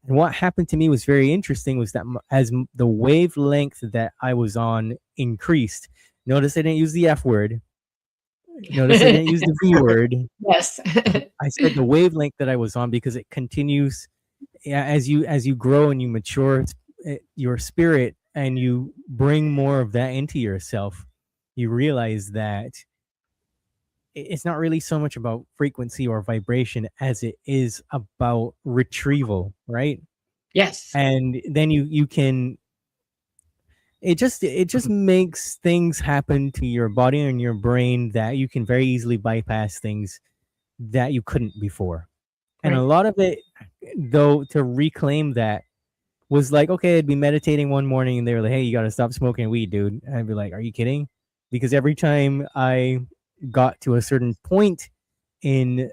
And what happened to me was very interesting, was that as the wavelength that I was on increased, notice I didn't use the F word. Notice I didn't use the V word. Yes. I said the wavelength that I was on, because it continues yeah, as you grow and you mature your spirit and you bring more of that into yourself, you realize that it's not really so much about frequency or vibration as it is about retrieval, right? Yes. And then you can, it just makes things happen to your body and your brain that you can very easily bypass things that you couldn't before. And a Right. lot of it, though, to reclaim that was like, okay, I'd be meditating one morning and they were like, hey, you got to stop smoking weed, dude. And I'd be like, are you kidding? Because every time I got to a certain point in,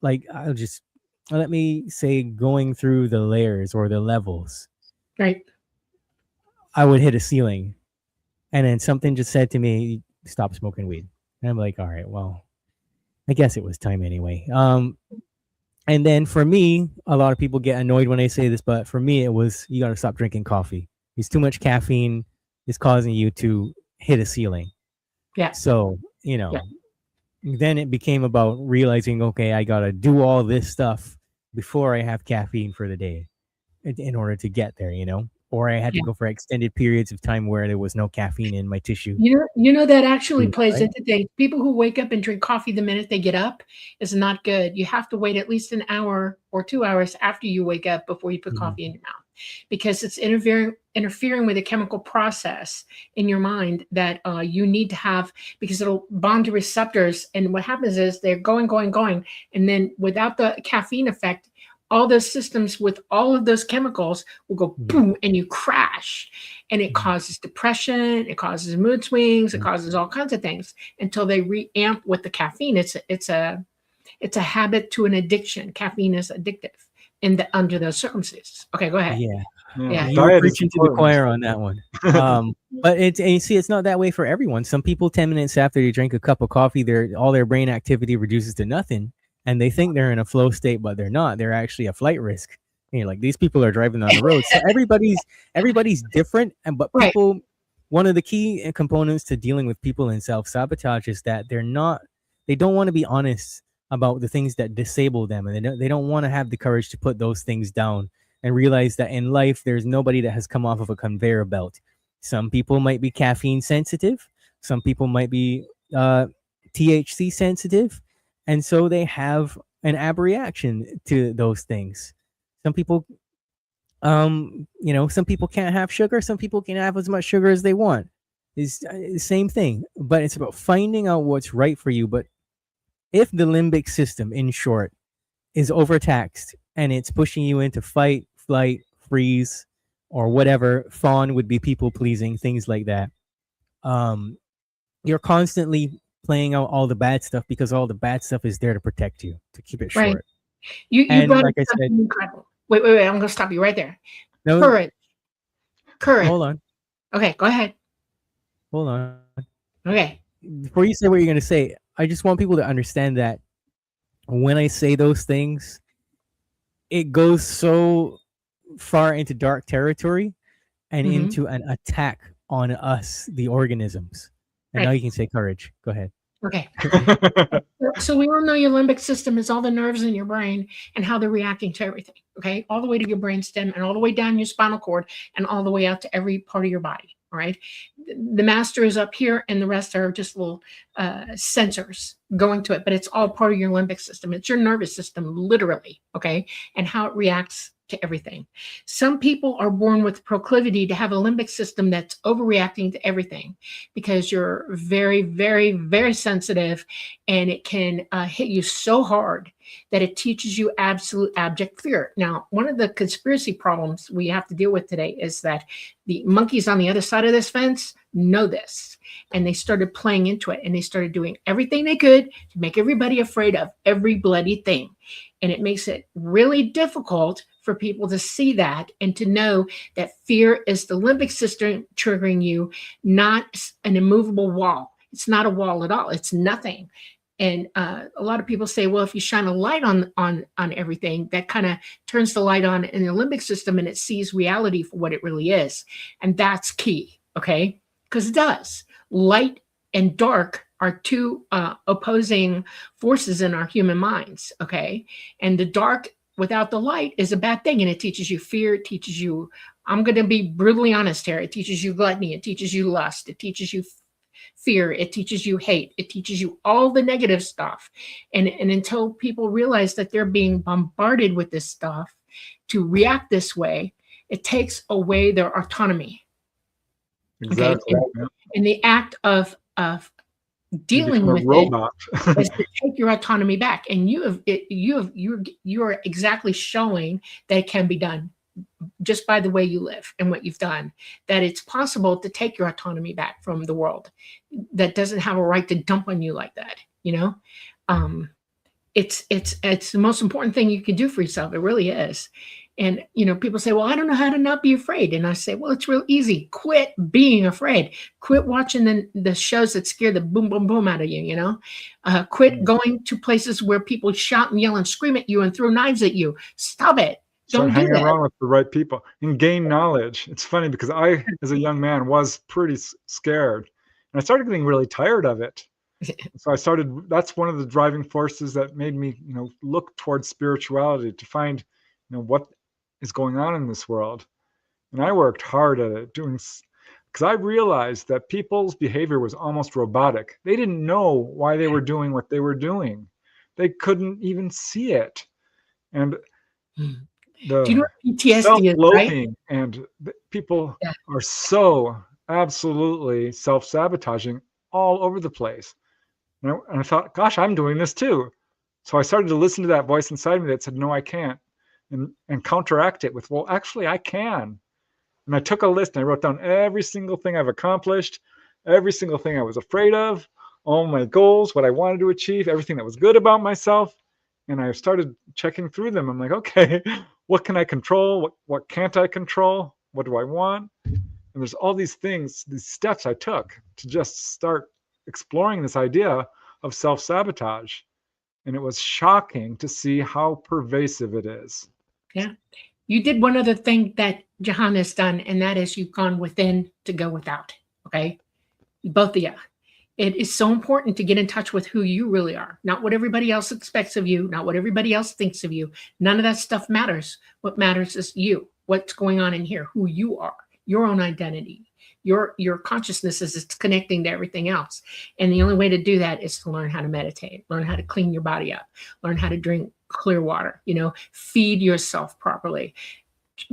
like, let me say, going through the layers or the levels, Right. I would hit a ceiling. And then something just said to me, stop smoking weed. And I'm like, all right, well, I guess it was time anyway. And then for me, a lot of people get annoyed when I say this, but for me, it was, you got to stop drinking coffee. It's too much caffeine. It's causing you to hit a ceiling. Yeah. So, then it became about realizing, okay, I got to do all this stuff before I have caffeine for the day in order to get there, or I had to Yeah. go for extended periods of time where there was no caffeine in my tissue. You know that actually plays Right? into things. People who wake up and drink coffee the minute they get up is not good. You have to wait at least an hour or 2 hours after you wake up before you put Mhm. coffee in your mouth, because it's interfering with a chemical process in your mind that you need to have, because it'll bond to receptors. And what happens is they're going, and then without the caffeine effect, all those systems with all of those chemicals will go Mhm. boom, and you crash. And it Mhm. causes depression, it causes mood swings, it Mhm. causes all kinds of things until they reamp with the caffeine. It's a habit to an addiction. Caffeine is addictive under those circumstances. Okay, go ahead. Yeah. Yeah. You were Diet is preaching to the important. choir on that one. But and you see, it's not that way for everyone. Some people, 10 minutes after they drink a cup of coffee, all their brain activity reduces to nothing, and they think they're in a flow state, but they're not. They're actually a flight risk. And you're like, these people are driving on the road. So everybody's different, but Right. people. One of the key components to dealing with people in self-sabotage is that they don't want to be honest about the things that disable them, and they don't want to have the courage to put those things down and realize that in life, there's nobody that has come off of a conveyor belt. Some people might be caffeine sensitive. Some people might be THC sensitive. And so they have an abreaction to those things. Some people, some people can't have sugar. Some people can have as much sugar as they want. It's the same thing, but it's about finding out what's right for you. But if the limbic system, in short, is overtaxed and it's pushing you into fight, flight, freeze, or whatever. Fawn would be people pleasing, things like that. You're constantly playing out all the bad stuff because all the bad stuff is there to protect you, to keep it Right. short. You And brought up like I said, something incredible. Wait. I'm going to stop you right there. no, Courage. hold on, Okay, go ahead. hold on. Okay. Before you say what you're going to say, I just want people to understand that when I say those things, it goes so far into dark territory and Mhm. into an attack on us, the organisms. And now Right. you can say courage. Go ahead. Okay. So we all know your limbic system is all the nerves in your brain and how they're reacting to everything. Okay, all the way to your brainstem and all the way down your spinal cord and all the way out to every part of your body. All right, the master is up here, and the rest are just little sensors going to it, but it's all part of your limbic system. It's your nervous system, literally. Okay, and how it reacts to everything. Some people are born with proclivity to have a limbic system that's overreacting to everything because you're very, very, very sensitive, and it can hit you so hard that it teaches you absolute abject fear. Now, one of the conspiracy problems we have to deal with today is that the monkeys on the other side of this fence know this, and they started playing into it, and they started doing everything they could to make everybody afraid of every bloody thing. And it makes it really difficult for people to see that and to know that fear is the limbic system triggering you, not an immovable wall. It's not a wall at all. It's nothing. And a lot of people say, well, if you shine a light on everything, that kind of turns the light on in the limbic system and it sees reality for what it really is. And that's key, okay? Because it does. Light and dark are two opposing forces in our human minds, okay? And the dark without the light is a bad thing. And it teaches you fear. It teaches you, I'm going to be brutally honest here. It teaches you gluttony. It teaches you lust. It teaches you fear. It teaches you hate. It teaches you all the negative stuff. And until people realize that they're being bombarded with this stuff to react this way, it takes away their autonomy. Exactly. Okay. And the act of dealing with it is to take your autonomy back. And you are exactly showing that it can be done just by the way you live and what you've done, that it's possible to take your autonomy back from the world that doesn't have a right to dump on you like that. It's the most important thing you can do for yourself. It really is. And, people say, well, I don't know how to not be afraid. And I say, well, it's real easy. Quit being afraid. Quit watching the shows that scare the boom, boom, boom out of you, Quit going to places where people shout and yell and scream at you and throw knives at you. Stop it. Start hanging around with the right people and gain knowledge. It's funny because I, as a young man, was pretty scared. And I started getting really tired of it. So that's one of the driving forces that made me, look towards spirituality to find, what is going on in this world. And I worked hard at it because I realized that people's behavior was almost robotic. They didn't know why they were doing what they were doing. They couldn't even see it. And the do you know what PTSD self-loathing is, right? And people are so absolutely self-sabotaging all over the place. And I thought, gosh, I'm doing this too. So I started to listen to that voice inside me that said, no, I can't. And counteract it with, well, actually, I can. And I took a list and I wrote down every single thing I've accomplished, every single thing I was afraid of, all my goals, what I wanted to achieve, everything that was good about myself. And I started checking through them. I'm like, okay, what can I control? What can't I control? What do I want? And there's all these things, these steps I took to just start exploring this idea of self-sabotage. And it was shocking to see how pervasive it is. Yeah. You did one other thing that Jehan has done, and that is you've gone within to go without. Okay. Both of you. It is so important to get in touch with who you really are, not what everybody else expects of you, not what everybody else thinks of you. None of that stuff matters. What matters is you, what's going on in here, who you are, your own identity. Your consciousness is it's connecting to everything else. And the only way to do that is to learn how to meditate, learn how to clean your body up, learn how to drink clear water, feed yourself properly,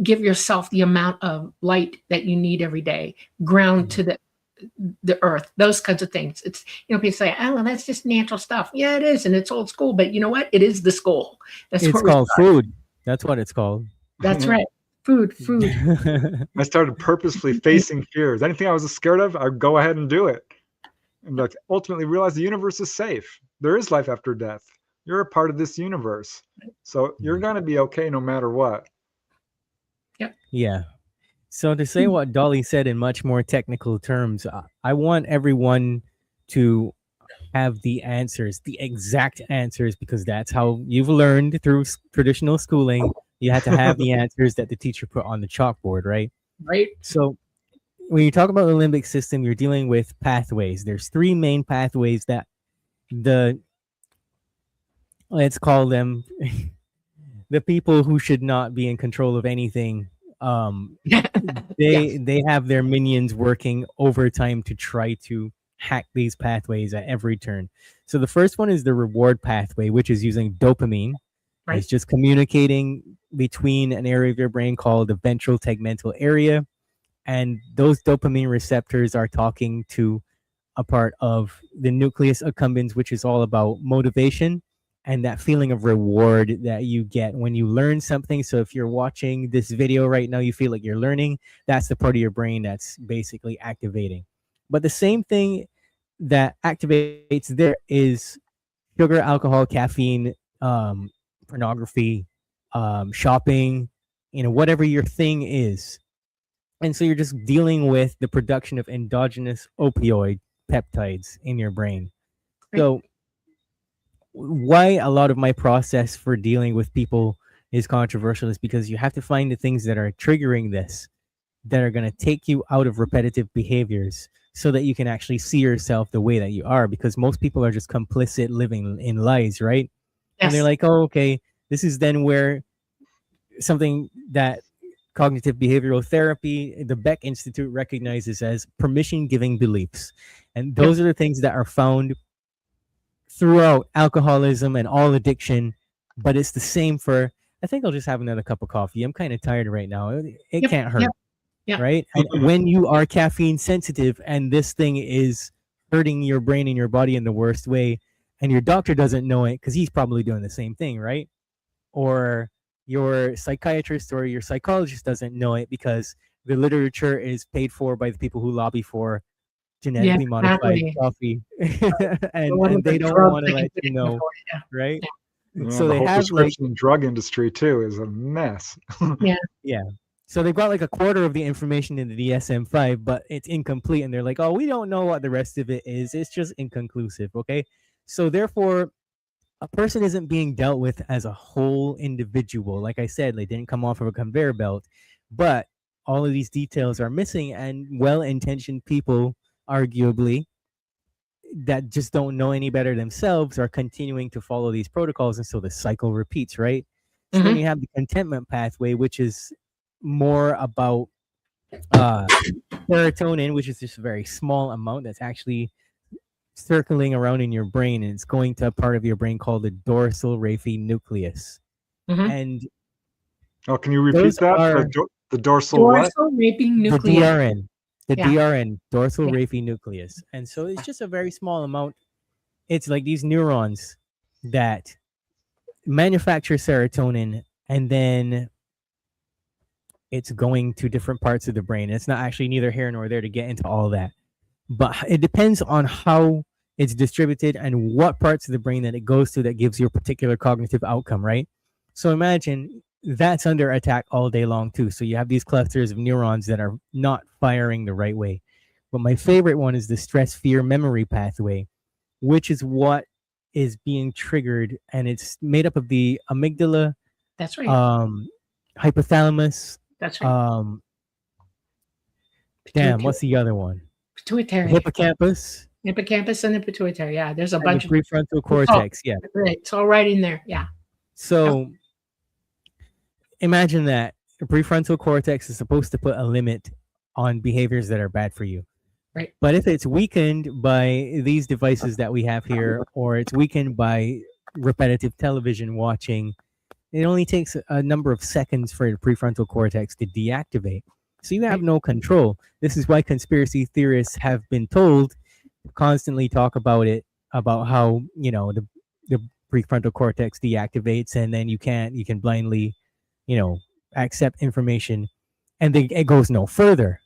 give yourself the amount of light that you need every day, ground to the earth, those kinds of things. It's, people say, oh, well, that's just natural stuff. Yeah, it is. And it's old school, but you know what? It is the school. It's called food. That's what it's called. That's right. Food. I started purposefully facing fears. Anything I was scared of, I'd go ahead and do it. And ultimately realize the universe is safe. There is life after death. You're a part of this universe. So you're going to be okay no matter what. Yep. Yeah. So to say what Dolly said in much more technical terms, I want everyone to have the answers, the exact answers, because that's how you've learned through traditional schooling. You have to have the answers that the teacher put on the chalkboard, right? Right. So when you talk about the limbic system, you're dealing with pathways. There's three main pathways that let's call them the people who should not be in control of anything. They have their minions working overtime to try to hack these pathways at every turn. So the first one is the reward pathway, which is using dopamine. Right. It's just communicating between an area of your brain called the ventral tegmental area. And those dopamine receptors are talking to a part of the nucleus accumbens, which is all about motivation and that feeling of reward that you get when you learn something. So if you're watching this video right now, you feel like you're learning, that's the part of your brain that's basically activating. But the same thing that activates there is sugar, alcohol, caffeine, pornography, shopping, whatever your thing is. And so you're just dealing with the production of endogenous opioid peptides in your brain. So why a lot of my process for dealing with people is controversial is because you have to find the things that are triggering this, that are going to take you out of repetitive behaviors so that you can actually see yourself the way that you are, because most people are just complicit living in lies, right? Yes. And they're like, oh, okay, this is then where something that cognitive behavioral therapy, the Beck Institute, recognizes as permission-giving beliefs. And those are the things that are found throughout alcoholism and all addiction, but it's the same for, I think I'll just have another cup of coffee. I'm kind of tired right now. It can't hurt, right? And when you are caffeine sensitive and this thing is hurting your brain and your body in the worst way, and your doctor doesn't know it because he's probably doing the same thing, right? Or your psychiatrist or your psychologist doesn't know it because the literature is paid for by the people who lobby for genetically modified coffee, and they don't want to let you know, right? Yeah, so the they whole have prescription drug industry too is a mess. yeah. So they've got like a quarter of the information in the DSM-5, but it's incomplete, and they're like, "Oh, we don't know what the rest of it is. It's just inconclusive." Okay, so therefore, a person isn't being dealt with as a whole individual. Like I said, they didn't come off of a conveyor belt, but all of these details are missing, and well-intentioned people, arguably, that just don't know any better themselves are continuing to follow these protocols, and so the cycle repeats, right? So then you have the contentment pathway, which is more about serotonin, which is just a very small amount that's actually circling around in your brain, and it's going to a part of your brain called the dorsal raphe nucleus. And can you repeat that? The dorsal what? Raphe nucleus. The DRN. The DRN, dorsal raphe nucleus. And so it's just a very small amount. It's like these neurons that manufacture serotonin, and then it's going to different parts of the brain. It's not actually neither here nor there to get into all that. But it depends on how it's distributed and what parts of the brain that it goes to that gives you a particular cognitive outcome, right? So imagine that's under attack all day long too. So you have these clusters of neurons that are not firing the right way. But my favorite one is the stress fear memory pathway, which is what is being triggered, and it's made up of the amygdala. That's right. Hypothalamus. That's right. What's the other one? Pituitary. Hippocampus. Hippocampus and the pituitary. Yeah, there's a bunch of prefrontal cortex. Yeah, it's all right in there. Yeah. So imagine that the prefrontal cortex is supposed to put a limit on behaviors that are bad for you. Right. But if it's weakened by these devices that we have here, or it's weakened by repetitive television watching, it only takes a number of seconds for the prefrontal cortex to deactivate. So you have no control. This is why conspiracy theorists have been told to constantly talk about it, about how, the prefrontal cortex deactivates, and then you can blindly, accept information, and it goes no further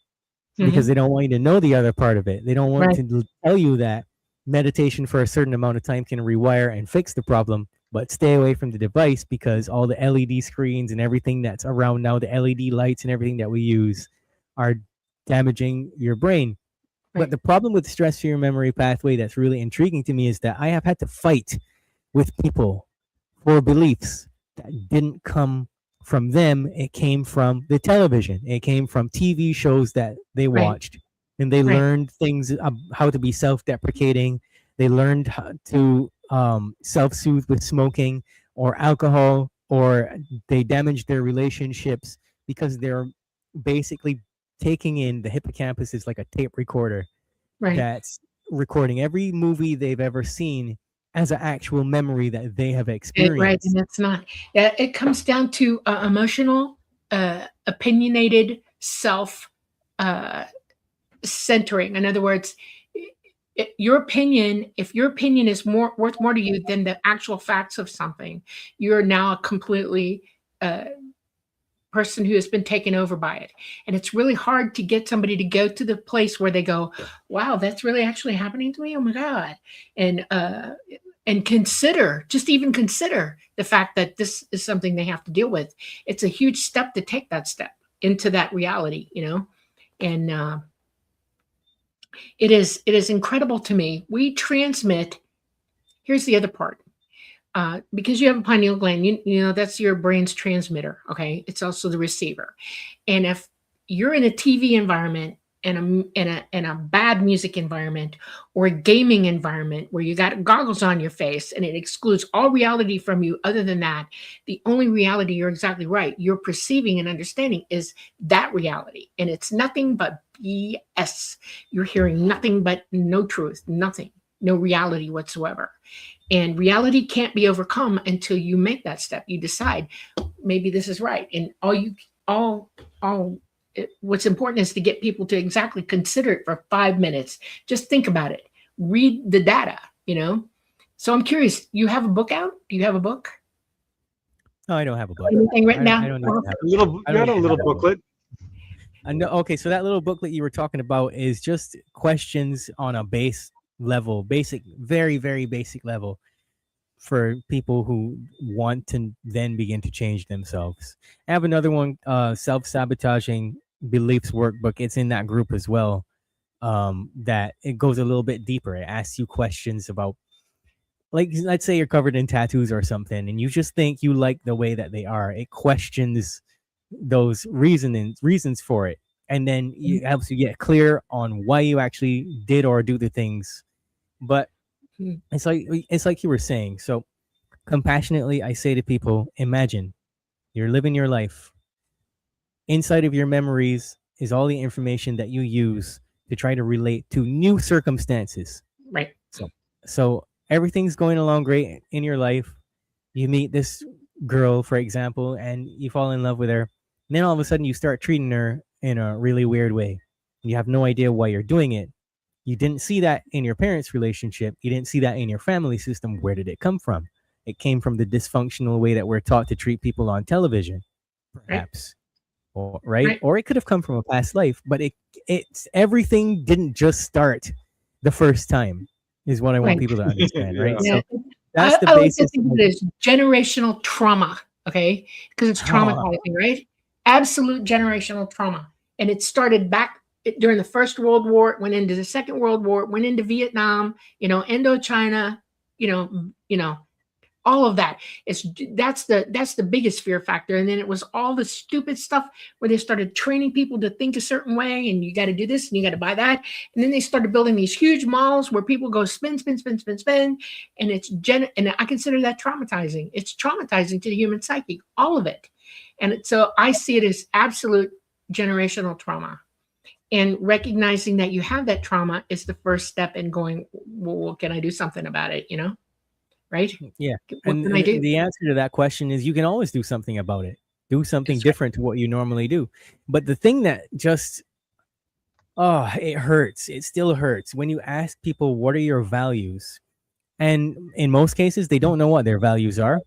because they don't want you to know the other part of it. They don't want to tell you that meditation for a certain amount of time can rewire and fix the problem, but stay away from the device because all the LED screens and everything that's around now, the LED lights and everything that we use are damaging your brain. But the problem with the stress fear memory pathway that's really intriguing to me is that I have had to fight with people for beliefs that didn't come from them. It came from the television. It came from TV shows that they watched, and they learned things, how to be self-deprecating. They learned how to self-soothe with smoking or alcohol, or they damaged their relationships because they're basically taking in the hippocampus is like a tape recorder that's recording every movie they've ever seen as an actual memory that they have experienced. Right, and it's not. Yeah, it comes down to emotional, opinionated, self-centering. In other words, if your opinion is worth more to you than the actual facts of something, you're now a completely person who has been taken over by it. And it's really hard to get somebody to go to the place where they go, wow, that's really actually happening to me. Oh my God. And consider the fact that this is something they have to deal with. It's a huge step to take that step into that reality, and it is incredible to me. We transmit. Here's the other part. Because you have a pineal gland, you know that's your brain's transmitter. Okay, it's also the receiver. And if you're in a TV environment in a bad music environment or a gaming environment where you got goggles on your face and it excludes all reality from you other than that, the only reality, you're exactly right, you're perceiving and understanding is that reality. And it's nothing but BS. You're hearing nothing but no truth, nothing, no reality whatsoever. And reality can't be overcome until you make that step. You decide, maybe this is right. And what's important is to get people to exactly consider it for 5 minutes. Just think about it. Read the data, So I'm curious, you have a book out? Do you have a book? No, I don't have a book. Anything written down? I don't even have You got a little booklet. No, okay, so that little booklet you were talking about is just questions on a base level, very, very basic level for people who want to then begin to change themselves. I have another one, self-sabotaging beliefs workbook. It's in that group as well. That it goes a little bit deeper. It asks you questions about, like, let's say you're covered in tattoos or something, and you just think you like the way that they are. It questions those reasons for it, and then it helps you get clear on why you actually did or do the things. But it's like you were saying. So compassionately, I say to people, imagine you're living your life. Inside of your memories is all the information that you use to try to relate to new circumstances. Right. So everything's going along great in your life. You meet this girl, for example, and you fall in love with her. And then all of a sudden you start treating her in a really weird way. You have no idea why you're doing it. You didn't see that in your parents' relationship. You didn't see that in your family system. Where did it come from? It came from the dysfunctional way that we're taught to treat people on television, perhaps. Right? Or it could have come from a past life, but it's everything didn't just start the first time, is what I want people to understand, right? Yeah. So that's the basis. I like basis. to think of it as generational trauma, okay? Because it's traumatizing, right? Absolute generational trauma. And it started back during the First World War, it went into the Second World War, it went into Vietnam, Indochina, all of that. That's the biggest fear factor. And then it was all the stupid stuff where they started training people to think a certain way, and you got to do this and you got to buy that. And then they started building these huge malls where people go spin, spin, spin, spin, spin. And and I consider that traumatizing. It's traumatizing to the human psyche, all of it. And so I see it as absolute generational trauma. And recognizing that you have that trauma is the first step in going, well, can I do something about it? Right? Yeah. What can I do? The answer to that question is you can always do something about it. Do something different to what you normally do. But the thing that just, it hurts. It still hurts when you ask people, what are your values? And in most cases, they don't know what their values are.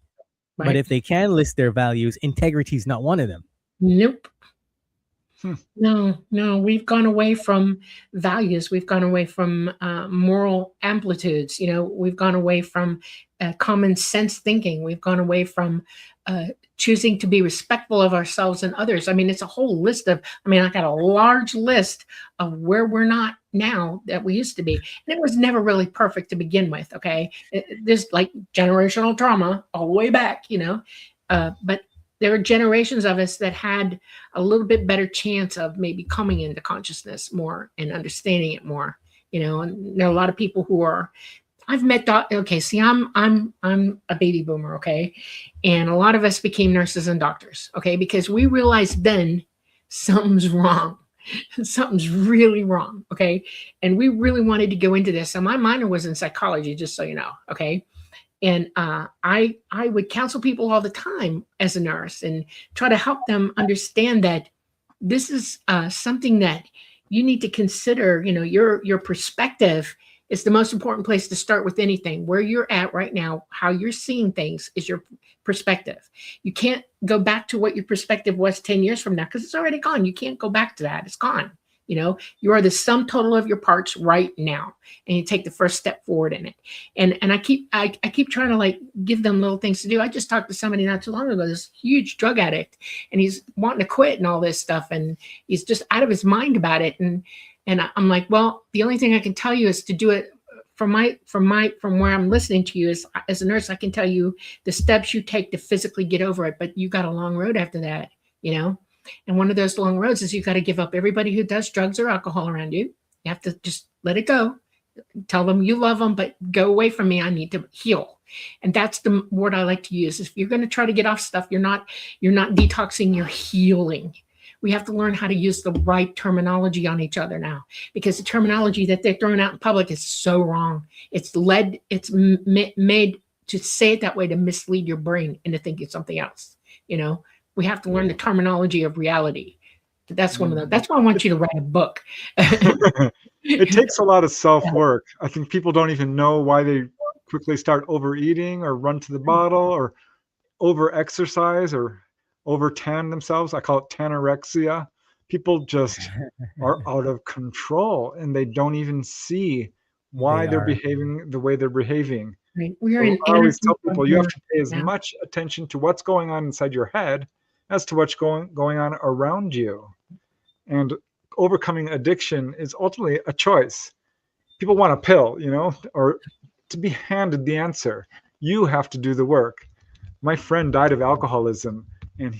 Right. But if they can list their values, integrity is not one of them. Nope. No, we've gone away from values. We've gone away from moral amplitudes. We've gone away from common sense thinking. We've gone away from choosing to be respectful of ourselves and others. I mean, it's a whole list of, I got a large list of where we're not now that we used to be. And it was never really perfect to begin with, okay? There's like generational trauma all the way back, but there are generations of us that had a little bit better chance of maybe coming into consciousness more and understanding it more, and there are a lot of people who are, I've met, okay, see, I'm a baby boomer, okay? And a lot of us became nurses and doctors, okay? Because we realized then something's wrong. Something's really wrong, okay? And we really wanted to go into this. And my minor was in psychology, just so you know, okay? And I would counsel people all the time as a nurse and try to help them understand that this is something that you need to consider. Your perspective is the most important place to start with anything. Where you're at right now, how you're seeing things is your perspective. You can't go back to what your perspective was 10 years from now because it's already gone. You can't go back to that. It's gone. You are the sum total of your parts right now, and you take the first step forward in it. And I keep trying to like give them little things to do. I just talked to somebody not too long ago, this huge drug addict, and he's wanting to quit and all this stuff, and he's just out of his mind about it. And I'm like, well, the only thing I can tell you is to do it from where I'm listening to you is, as a nurse, I can tell you the steps you take to physically get over it, but you got a long road after that, And one of those long roads is you got to give up everybody who does drugs or alcohol around you. You have to just let it go. Tell them you love them, but go away from me. I need to heal. And that's the word I like to use. If you're going to try to get off stuff, you're not detoxing, you're healing. We have to learn how to use the right terminology on each other now, because the terminology that they're throwing out in public is so wrong. It's made to say it that way to mislead your brain into thinking something else. We have to learn the terminology of reality. That's that's why I want you to write a book. It takes a lot of self-work. I think people don't even know why they quickly start overeating or run to the bottle or over-exercise or over-tan themselves. I call it tanorexia. People just are out of control and they don't even see why they're behaving the way they're behaving. Right. I always tell people you have to pay as much attention to what's going on inside your head as to what's going on around you. And overcoming addiction is ultimately a choice. People want a pill, or to be handed the answer. You have to do the work. My friend died of alcoholism, and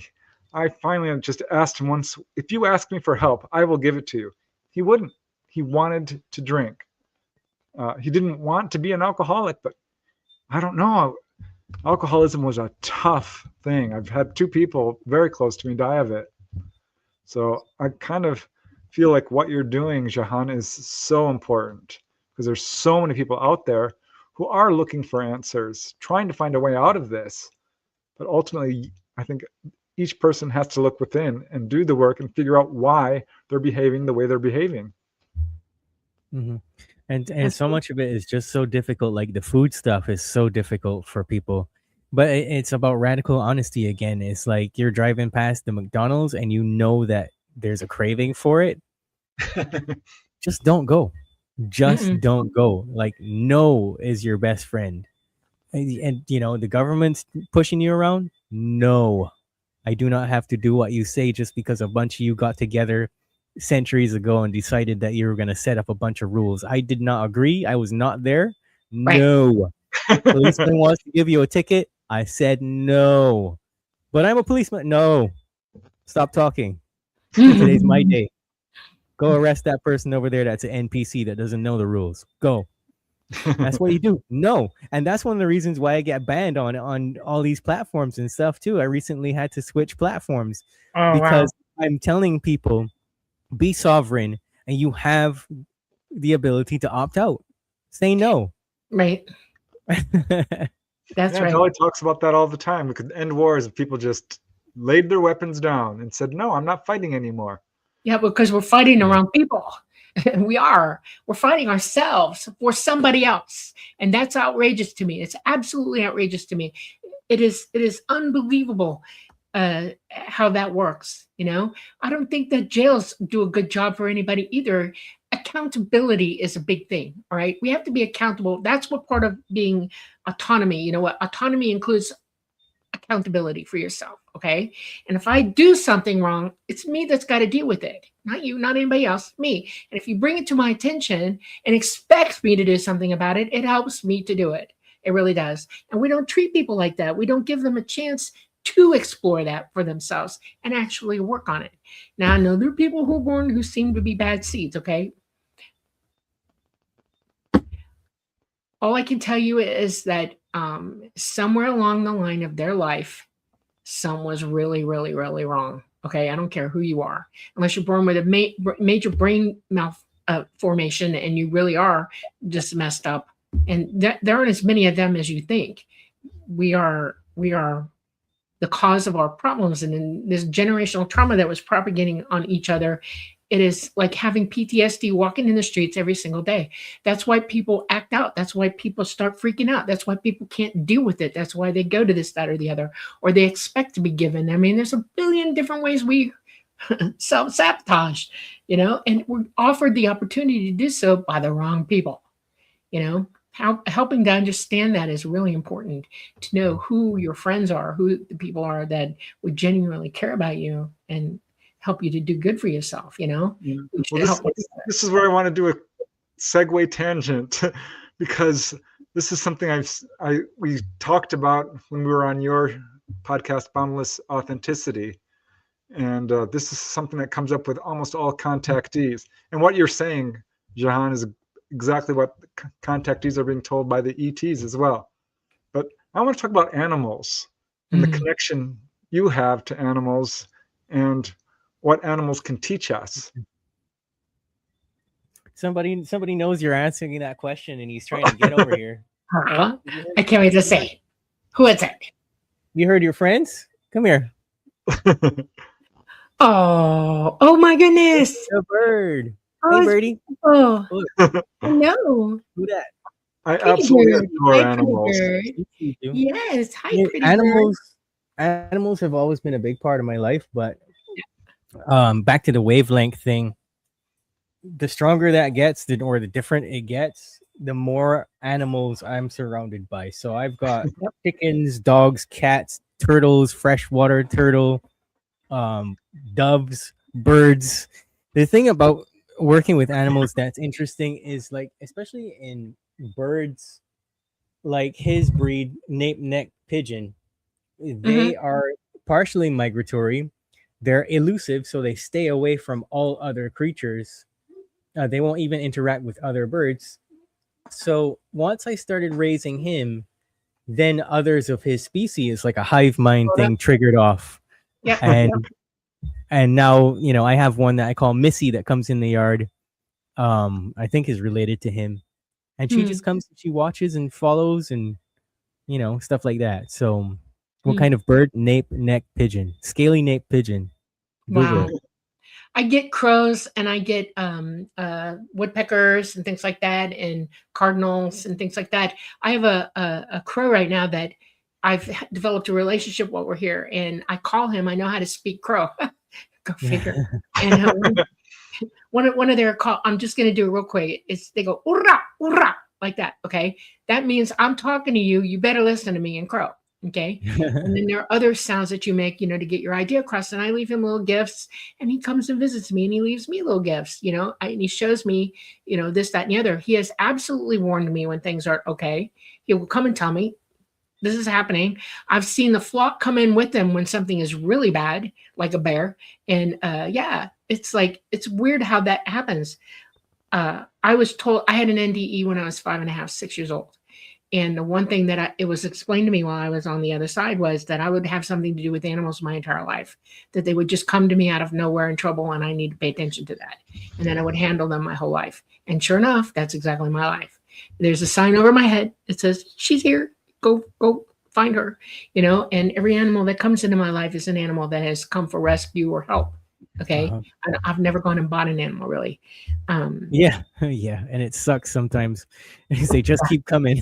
I finally just asked him once, if you ask me for help, I will give it to you. He wouldn't. He wanted to drink. He didn't want to be an alcoholic, but I don't know. Alcoholism was a tough thing. I've had 2 people very close to me die of it. So I kind of feel like what you're doing, Jehan, is so important, because there's so many people out there who are looking for answers, trying to find a way out of this. But ultimately, I think each person has to look within and do the work and figure out why they're behaving the way they're behaving. Mm-hmm. And so much of it is just so difficult. Like the food stuff is so difficult for people. But it's about radical honesty again. It's like you're driving past the McDonald's and you know that there's a craving for it. Just don't go. Just don't go. Like, no is your best friend. And the government's pushing you around. No, I do not have to do what you say just because a bunch of you got together centuries ago and decided that you were going to set up a bunch of rules. I did not agree. I was not there. Right. No. Policeman wants to give you a ticket. I said no. But I'm a policeman. No. Stop talking. Today's my day. Go arrest that person over there that's an NPC that doesn't know the rules. Go. That's what you do. No. And that's one of the reasons why I get banned on all these platforms and stuff too. I recently had to switch platforms because I'm telling people, be sovereign, and you have the ability to opt out. Say no. Right. That's right. Dolly talks about that all the time. We could end wars if people just laid their weapons down and said, no, I'm not fighting anymore. Yeah, because we're fighting around people. We're fighting ourselves for somebody else. And that's outrageous to me. It's absolutely outrageous to me. It is unbelievable how that works. I don't think that jails do a good job for anybody either. Accountability is a big thing. All right. We have to be accountable. That's what part of being autonomy. You know what? Autonomy includes accountability for yourself. Okay. And if I do something wrong, it's me that's got to deal with it. Not you, not anybody else, me. And if you bring it to my attention and expect me to do something about it, it helps me to do it. It really does. And we don't treat people like that. We don't give them a chance to explore that for themselves and actually work on it. Now, I know there are people who are born who seem to be bad seeds. Okay. All I can tell you is that somewhere along the line of their life, some was really, really, really wrong. Okay, I don't care who you are, unless you're born with a major brain malformation and you really are just messed up. And there aren't as many of them as you think. We are the cause of our problems, and in this generational trauma that was propagating on each other. It is like having PTSD walking in the streets every single day. That's why people act out. That's why people start freaking out. That's why people can't deal with it. That's why they go to this, that, or the other, or they expect to be given. I mean, there's a billion different ways we self-sabotage, and we're offered the opportunity to do so by the wrong people. Helping to understand that is really important, to know who your friends are, who the people are that would genuinely care about you and help you to do good for yourself. Well, this is where I want to do a segue tangent because this is something we talked about when we were on your podcast, Boundless Authenticity. And this is something that comes up with almost all contactees. And what you're saying, Jehan, is exactly what contactees are being told by the ETs as well. But I want to talk about animals and the connection you have to animals and what animals can teach us. Somebody knows you're answering that question, and he's trying to get over here. I can't wait to say. Who is it? You heard your friends? Come here. Oh my goodness. A bird. Oh, Hey, birdie. Oh, Look, no. who that? I Pretty absolutely bird. adore Hi, pretty animals. bird. You do. Yes. Hi, Yeah, pretty bird. animals have always been a big part of my life, but back to the wavelength thing, the stronger that gets, or the different it gets, the more animals I'm surrounded by. So I've got chickens, dogs, cats, turtles, freshwater turtle, doves, birds. The thing about working with animals that's interesting is, like, especially in birds, like his breed, nape neck pigeon, they are partially migratory. They're elusive, so they stay away from all other creatures. They won't even interact with other birds. So once I started raising him, then others of his species, like a hive mind thing, triggered off. Yeah. And now, I have one that I call Missy that comes in the yard. I think is related to him. And she just comes, she watches and follows and, stuff like that. So what kind of bird? Nape neck pigeon. Scaly nape pigeon. Google Wow. it. I get crows and I get woodpeckers and things like that, and cardinals and things like that. I have a crow right now that I've developed a relationship while we're here, and I call him. I know how to speak crow. Go figure. And one of their call. I'm just going to do it real quick. They go "Urra, urra," like that. Okay, that means I'm talking to you. You better listen to me in crow. Okay. And then there are other sounds that you make, to get your idea across. And I leave him little gifts, and he comes and visits me, and he leaves me little gifts, and he shows me, this, that, and the other. He has absolutely warned me when things aren't okay. He will come and tell me this is happening. I've seen the flock come in with him when something is really bad, like a bear. And it's weird how that happens. I was told I had an NDE when I was 5.5, 6 years old. And the one thing that it was explained to me while I was on the other side was that I would have something to do with animals my entire life, that they would just come to me out of nowhere in trouble, and I need to pay attention to that. And then I would handle them my whole life. And sure enough, that's exactly my life. There's a sign over my head that says, she's here, go find her, and every animal that comes into my life is an animal that has come for rescue or help. Okay. And I've never gone and bought an animal, really. Yeah. And it sucks sometimes. They just keep coming.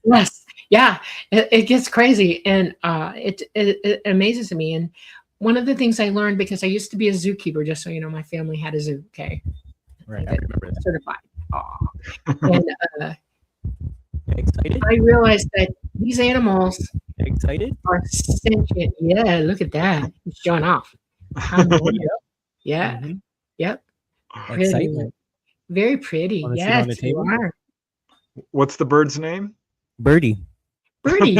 Yes. Yeah. It gets crazy. And it amazes me. And one of the things I learned, because I used to be a zookeeper, just so you know, my family had a zoo. Okay. Right. I remember that. Certified. And excited? I realized that these animals excited are sentient. Yeah. Look at that. He's showing off. Yeah. Mm-hmm. Yep. Excitement. Very pretty. Yes, you are. What's the bird's name? Birdie. Birdie.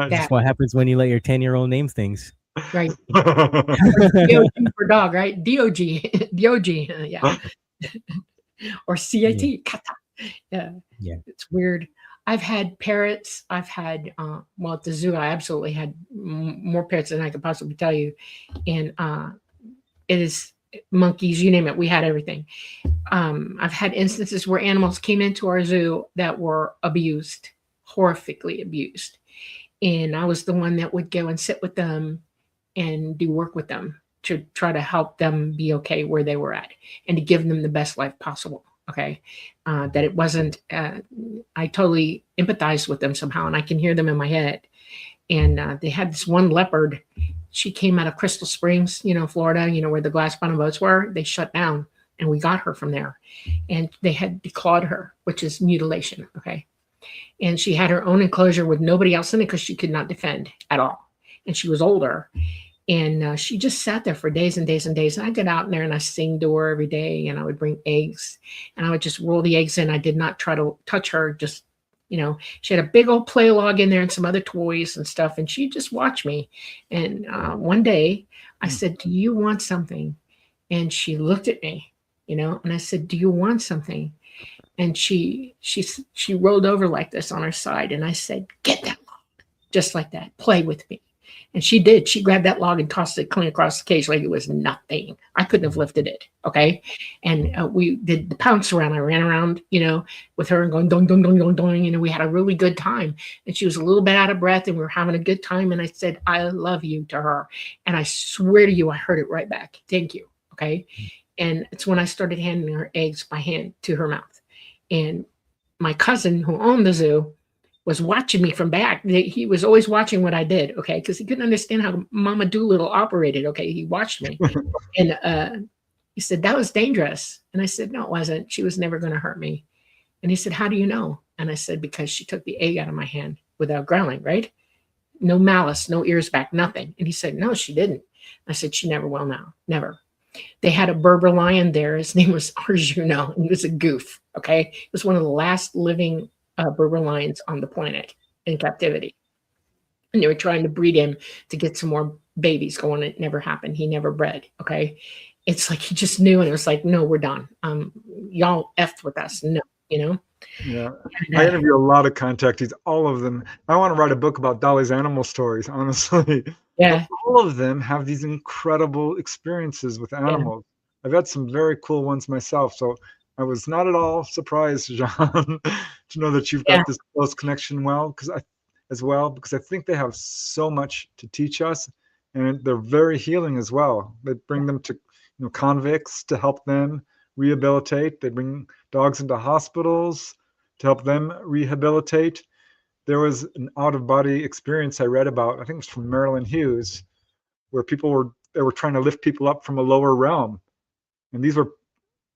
That's what happens when you let your 10-year-old name things. Right. DOG for dog, right? DOG. Yeah. Or CAT. Yeah. It's weird. I've had parrots. I've had, at the zoo, I absolutely had more parrots than I could possibly tell you. And it is monkeys, you name it. We had everything. I've had instances where animals came into our zoo that were abused, horrifically abused. And I was the one that would go and sit with them and do work with them to try to help them be okay where they were at and to give them the best life possible. Okay. That it wasn't, I totally empathized with them somehow, and I can hear them in my head. And they had this one leopard. She came out of Crystal Springs, Florida, where the glass bottom boats were. They shut down, and we got her from there. And they had declawed her, which is mutilation. Okay. And she had her own enclosure with nobody else in it because she could not defend at all. And she was older. And she just sat there for days and days and days. And I get out in there and I sing to her every day, and I would bring eggs, and I would just roll the eggs in. I did not try to touch her, just, She had a big old play log in there and some other toys and stuff, and she just watched me. And one day I said, "Do you want something?" And she looked at me, and I said, "Do you want something?" And she rolled over like this on her side, and I said, "Get that log," just like that. "Play with me." And she did. She grabbed that log and tossed it clean across the cage like it was nothing. I couldn't have lifted it. Okay. And we did the pounce around. I ran around, with her and going, dong, dong, dong, dong, dong. We had a really good time. And she was a little bit out of breath and we were having a good time. And I said, "I love you" to her. And I swear to you, I heard it right back. "Thank you." Okay. And it's when I started handing her eggs by hand to her mouth. And my cousin who owned the zoo was watching me from back. He was always watching what I did, okay, because he couldn't understand how Mama Doolittle operated, okay? He watched me. And he said, "That was dangerous." And I said, "No, it wasn't. She was never going to hurt me." And he said, "How do you know?" And I said, "Because she took the egg out of my hand without growling, right? No malice, no ears back, nothing." And he said, "No, she didn't." I said, "She never will now, never." They had a Berber lion there. His name was Arjuna. He was a goof, okay? He was one of the last living Berber lions on the planet in captivity. And they were trying to breed him to get some more babies going. It never happened. He never bred, okay? It's like he just knew, and it was like, "No, we're done. Y'all effed with us." No, Yeah. I interview a lot of contactees, all of them. I want to write a book about Dolly's animal stories, honestly. Yeah. But all of them have these incredible experiences with animals. I've had some very cool ones myself. So I was not at all surprised, Jehan, to know that you've got this close connection because I think they have so much to teach us, and they're very healing as well. They bring them to convicts to help them rehabilitate. They bring dogs into hospitals to help them rehabilitate. There was an out-of-body experience I read about, I think it was from Marilyn Hughes, where they were trying to lift people up from a lower realm. And these were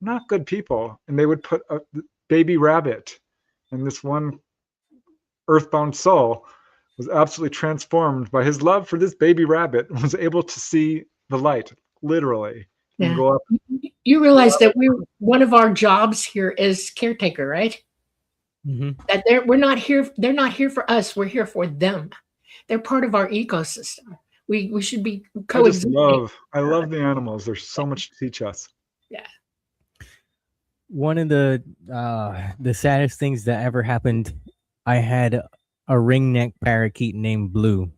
not good people. And they would put a baby rabbit, and this one earthbound soul was absolutely transformed by his love for this baby rabbit, was able to see the light, literally, and go up. You realize that one of our jobs here is caretaker, right? Mm-hmm. That they're not here for us. We're here for them. They're part of our ecosystem. We should be coexisting. I love the animals. There's so much to teach us. Yeah. One of the saddest things that ever happened, I had a ringneck parakeet named Blue.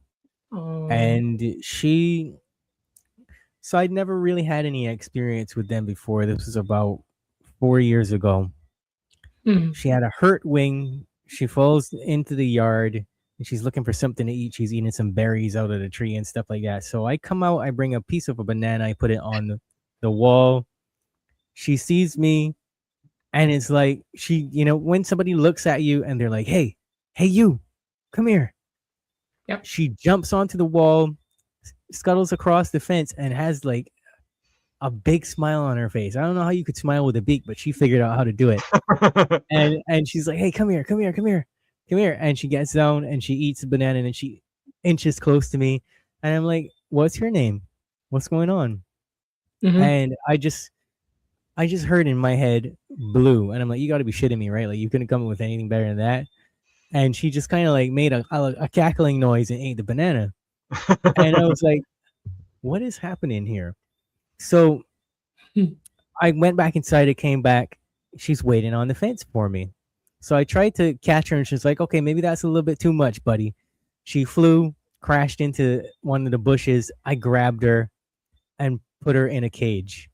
Oh. And so I'd never really had any experience with them before. This was about 4 years ago. Mm-hmm. She had a hurt wing. She falls into the yard and she's looking for something to eat. She's eating some berries out of the tree and stuff like that. So I come out, I bring a piece of a banana, I put it on the wall. She sees me, and it's like when somebody looks at you and they're like, hey, you, come here. Yep. She jumps onto the wall, scuttles across the fence, and has like a big smile on her face. I don't know how you could smile with a beak, but she figured out how to do it. and she's like, "Hey, come here. And she gets down and she eats the banana and she inches close to me. And I'm like, "What's your name? What's going on?" Mm-hmm. And I just heard in my head Blue, and I'm like, "You got to be shitting me, right? Like you couldn't come up with anything better than that." And she just kind of like made a cackling noise and ate the banana. And I was like, "What is happening here?" So I went back inside. I came back. She's waiting on the fence for me. So I tried to catch her, and she's like, "Okay, maybe that's a little bit too much, buddy." She flew, crashed into one of the bushes. I grabbed her and put her in a cage.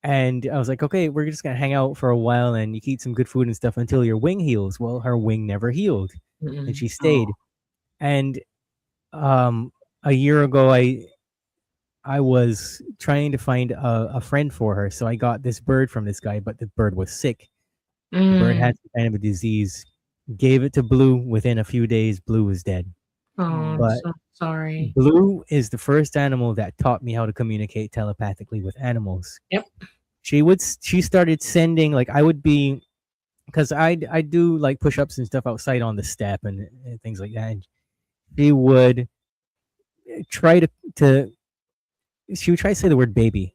And I was like, "Okay, we're just going to hang out for a while and you can eat some good food and stuff until your wing heals." Well, her wing never healed. Mm-hmm. And she stayed. Oh. And a year ago, I was trying to find a friend for her. So I got this bird from this guy, but the bird was sick. The bird had some kind of a disease. Gave it to Blue. Within a few days, Blue was dead. Oh, but I'm so sorry. Blue is the first animal that taught me how to communicate telepathically with animals. Yep. She started sending, like, I would be, because I do like push-ups and stuff outside on the step and things like that. And she would try she would try to say the word baby.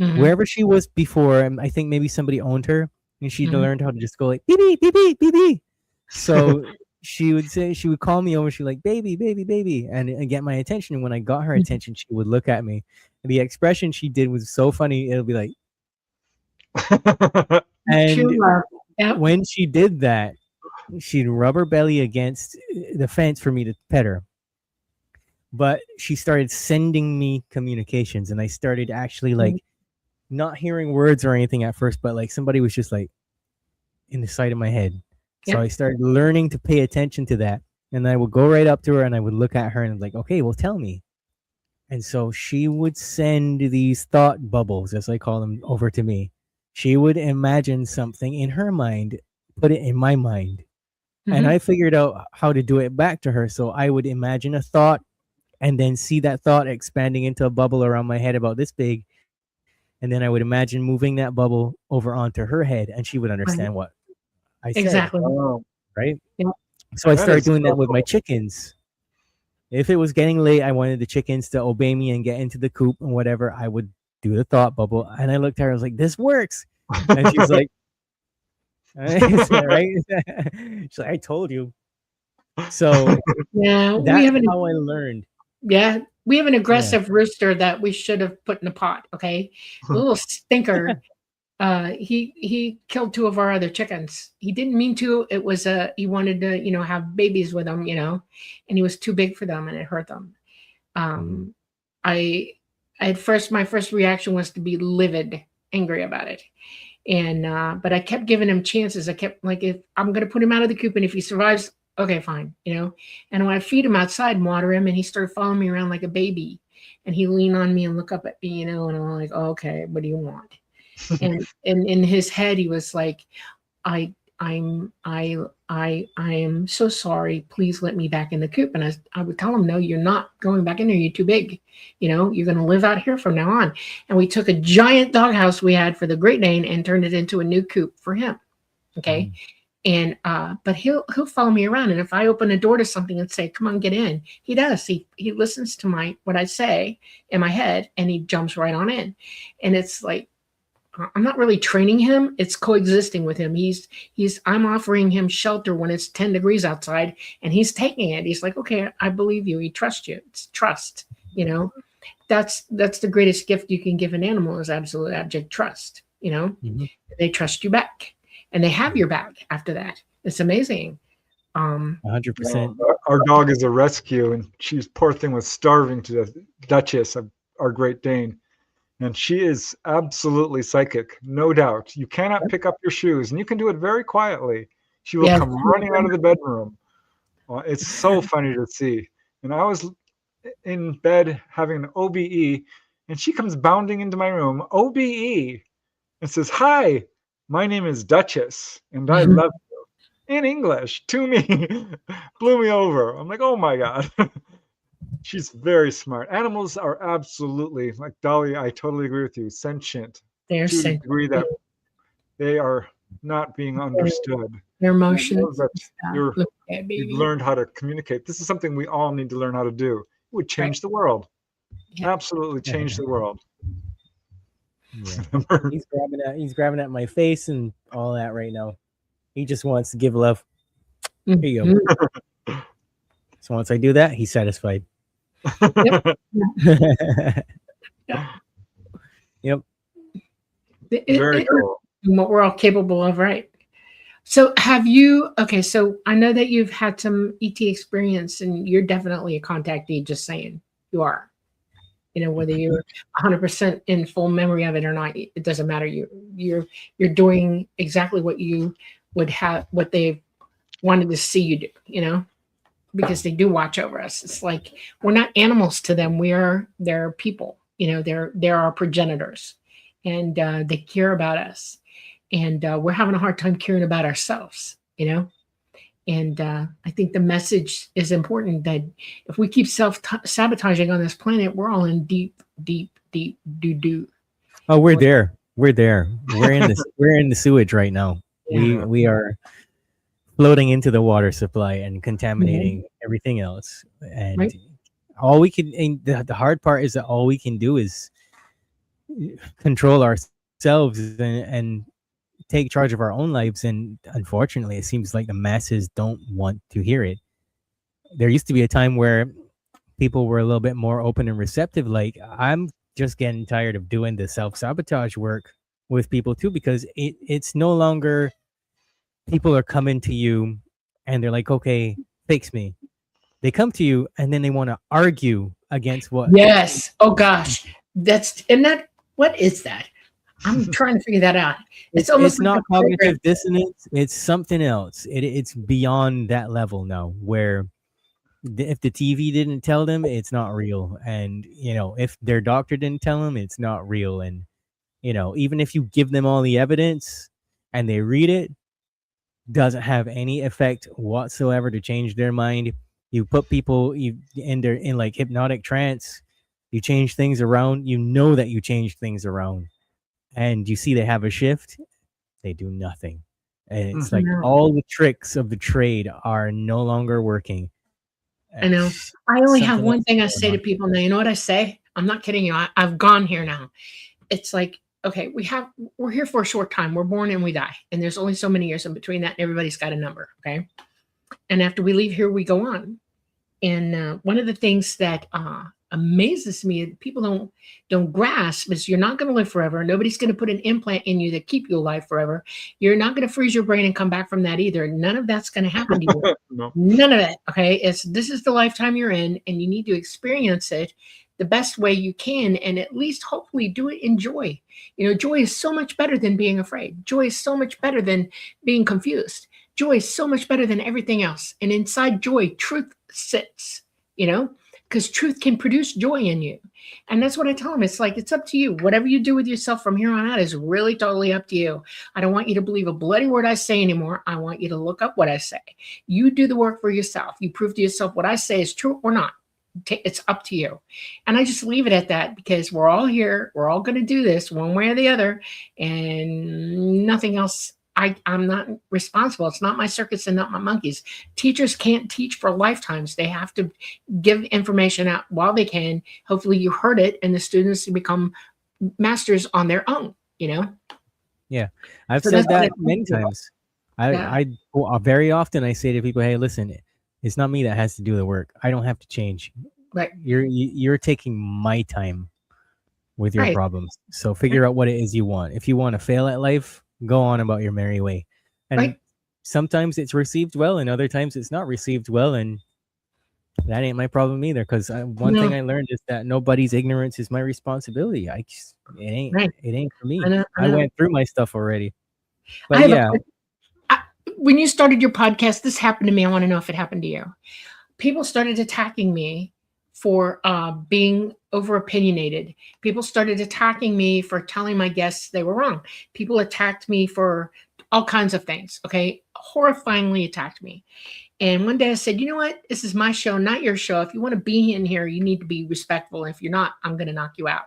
Mm-hmm. Wherever she was before, I think maybe somebody owned her, and she learned how to just go like, "Beep, beep, beep, beep, beep." So she would call me over. She'd like, baby, baby, baby, and get my attention. And when I got her attention, she would look at me. And the expression she did was so funny. It'll be like, and Yep. when she did that, she'd rub her belly against the fence for me to pet her. But she started sending me communications, and I started actually like not hearing words or anything at first, but like somebody was just like in the side of my head. So Yeah. I started learning to pay attention to that. And I would go right up to her and I would look at her and like, okay, well, tell me. And so she would send these thought bubbles, as I call them, over to me. She would imagine something in her mind, put it in my mind. And I figured out how to do it back to her. So I would imagine a thought and then see that thought expanding into a bubble around my head about this big. And then I would imagine moving that bubble over onto her head, and she would understand what I said. Exactly. Right? Yeah. So I That started is doing so that with my cool. chickens. If it was getting late, I wanted the chickens to obey me and get into the coop and whatever. I would do the thought bubble, and I looked at her. I was like, "This works," and she's like, "Right?" She's like, "I told you." So Yeah, we that's have an how I learned. we have an aggressive rooster that we should have put in a pot. Okay, a little stinker. He killed 2 of our other chickens. He didn't mean to. It was he wanted to have babies with them, and he was too big for them, and it hurt them. I at first my first reaction was to be livid, angry about it. And but I kept giving him chances. I kept like, if I'm gonna put him out of the coop, and if he survives, okay, fine. And when I feed him outside and water him, and he started following me around like a baby, and he lean on me and look up at me, and I'm like, oh, okay, what do you want? And in his head he was like, I am so sorry, please let me back in the coop. And I would tell him, no, you're not going back in there, you're too big, you're going to live out here from now on. And we took a giant doghouse we had for the Great Dane and turned it into a new coop for him. Okay. And but he'll follow me around, and if I open a door to something and say, come on, get in, he does. He listens to what I say in my head, and he jumps right on in. And it's like, I'm not really training him. It's coexisting with him. I'm offering him shelter when it's 10 degrees outside, and he's taking it. He's like, okay, I believe you. He trusts you. It's trust, that's the greatest gift you can give an animal, is absolute abject trust. They trust you back, and they have your back after that. It's amazing. 100%. Our dog is a rescue, and she's, poor thing, was starving to death. Duchess, our Great Dane. And she is absolutely psychic, no doubt. You cannot pick up your shoes, and you can do it very quietly. She will come running out of the bedroom. It's so funny to see. And I was in bed having an OBE, and she comes bounding into my room, OBE, and says, hi, my name is Duchess, and I love you. In English, to me. Blew me over. I'm like, oh my God. She's very smart. Animals are absolutely, like Dolly, I totally agree with you, sentient. They're to the sentient. degree that they are not being understood. Their emotions. That you've learned how to communicate. This is something we all need to learn how to do. It would change the world. Yeah. Absolutely change the world. Yeah. He's grabbing at my face and all that right now. He just wants to give love. Here you go. So once I do that, he's satisfied. Yep. Very cool. What we're all capable of, right? So so I know that you've had some ET experience, and you're definitely a contactee, just saying. You are. Whether you're 100% in full memory of it or not, it doesn't matter. You're doing exactly what you would have, what they wanted to see you do, because they do watch over us. It's like, we're not animals to them. They're people, they're our progenitors, and they care about us, and we're having a hard time caring about ourselves, and I think the message is important, that if we keep self-sabotaging on this planet, we're all in deep doo-doo. Oh, we're there. We're in this. We're in the sewage right now. Yeah. We are floating into the water supply and contaminating everything else. And all we can, and the hard part is that all we can do is control ourselves and take charge of our own lives. And unfortunately, it seems like the masses don't want to hear it. There used to be a time where people were a little bit more open and receptive. Like, I'm just getting tired of doing the self-sabotage work with people too, because it's no longer people are coming to you and they're like, okay, fix me. They come to you and then they want to argue against what. Yes. Oh gosh. What is that? I'm trying to figure that out. It's almost like not a program. cognitive dissonance. It's something else. It's beyond that level now, where if the TV didn't tell them, it's not real. And, if their doctor didn't tell them, it's not real. And, even if you give them all the evidence and they read it, doesn't have any effect whatsoever to change their mind. You put people in like hypnotic trance, you change things around, that you change things around, and you see they have a shift, they do nothing. And it's like all the tricks of the trade are no longer working. I know. I only have one thing I say to people now. You know what I say? I'm not kidding you. I've gone here now. It's like, okay, we're here for a short time. We're born and we die. And there's only so many years in between that. And everybody's got a number. Okay. And after we leave here, we go on. And one of the things that amazes me, people don't grasp, is you're not going to live forever. Nobody's going to put an implant in you that keep you alive forever. You're not going to freeze your brain and come back from that either. None of that's going to happen to you. No. None of it. Okay. This is the lifetime you're in, and you need to experience it the best way you can, and at least hopefully do it in joy. Joy is so much better than being afraid. Joy is so much better than being confused. Joy is so much better than everything else. And inside joy, truth sits, because truth can produce joy in you. And that's what I tell them. It's like, it's up to you. Whatever you do with yourself from here on out is really totally up to you. I don't want you to believe a bloody word I say anymore. I want you to look up what I say. You do the work for yourself. You prove to yourself what I say is true or not. It's up to you. And I just leave it at that, because we're all here. We're all going to do this one way or the other, and nothing else. I'm not responsible. It's not my circus and not my monkeys. Teachers can't teach for lifetimes. They have to give information out while they can. Hopefully you heard it, and the students become masters on their own, Yeah. I've said that many times. I very often I say to people, hey, listen, it's not me that has to do the work. I don't have to change. Right. You're taking my time with your problems. So figure out what it is you want. If you want to fail at life, go on about your merry way. And sometimes it's received well, and other times it's not received well, and that ain't my problem either. Because one thing I learned is that nobody's ignorance is my responsibility. It ain't for me. I went through my stuff already. But when you started your podcast, this happened to me. I want to know if it happened to you. People started attacking me for being over opinionated. People started attacking me for telling my guests they were wrong. People attacked me for all kinds of things. Okay. Horrifyingly attacked me. And one day I said, you know what? This is my show, not your show. If you want to be in here, you need to be respectful. If you're not, I'm going to knock you out.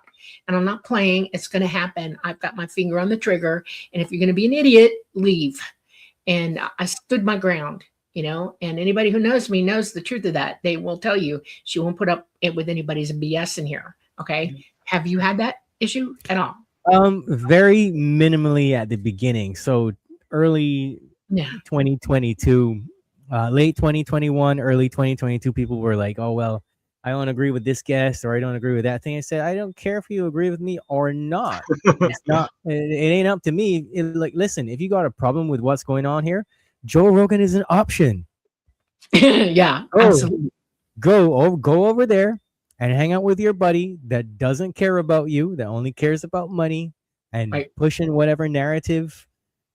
And I'm not playing. It's going to happen. I've got my finger on the trigger. And if you're going to be an idiot, leave. And I stood my ground, and anybody who knows me knows the truth of that. They will tell you she won't put up it with anybody's BS in here. Okay. Have you had that issue at all? Very minimally at the beginning. So early 2022, late 2021, early 2022, people were like, oh, well, I don't agree with this guest, or I don't agree with that thing. I said, I don't care if you agree with me or not. It's not, it ain't up to me. Listen, if you got a problem with what's going on here, Joe Rogan is an option. Yeah, absolutely. Go over there and hang out with your buddy that doesn't care about you, that only cares about money, and pushing whatever narrative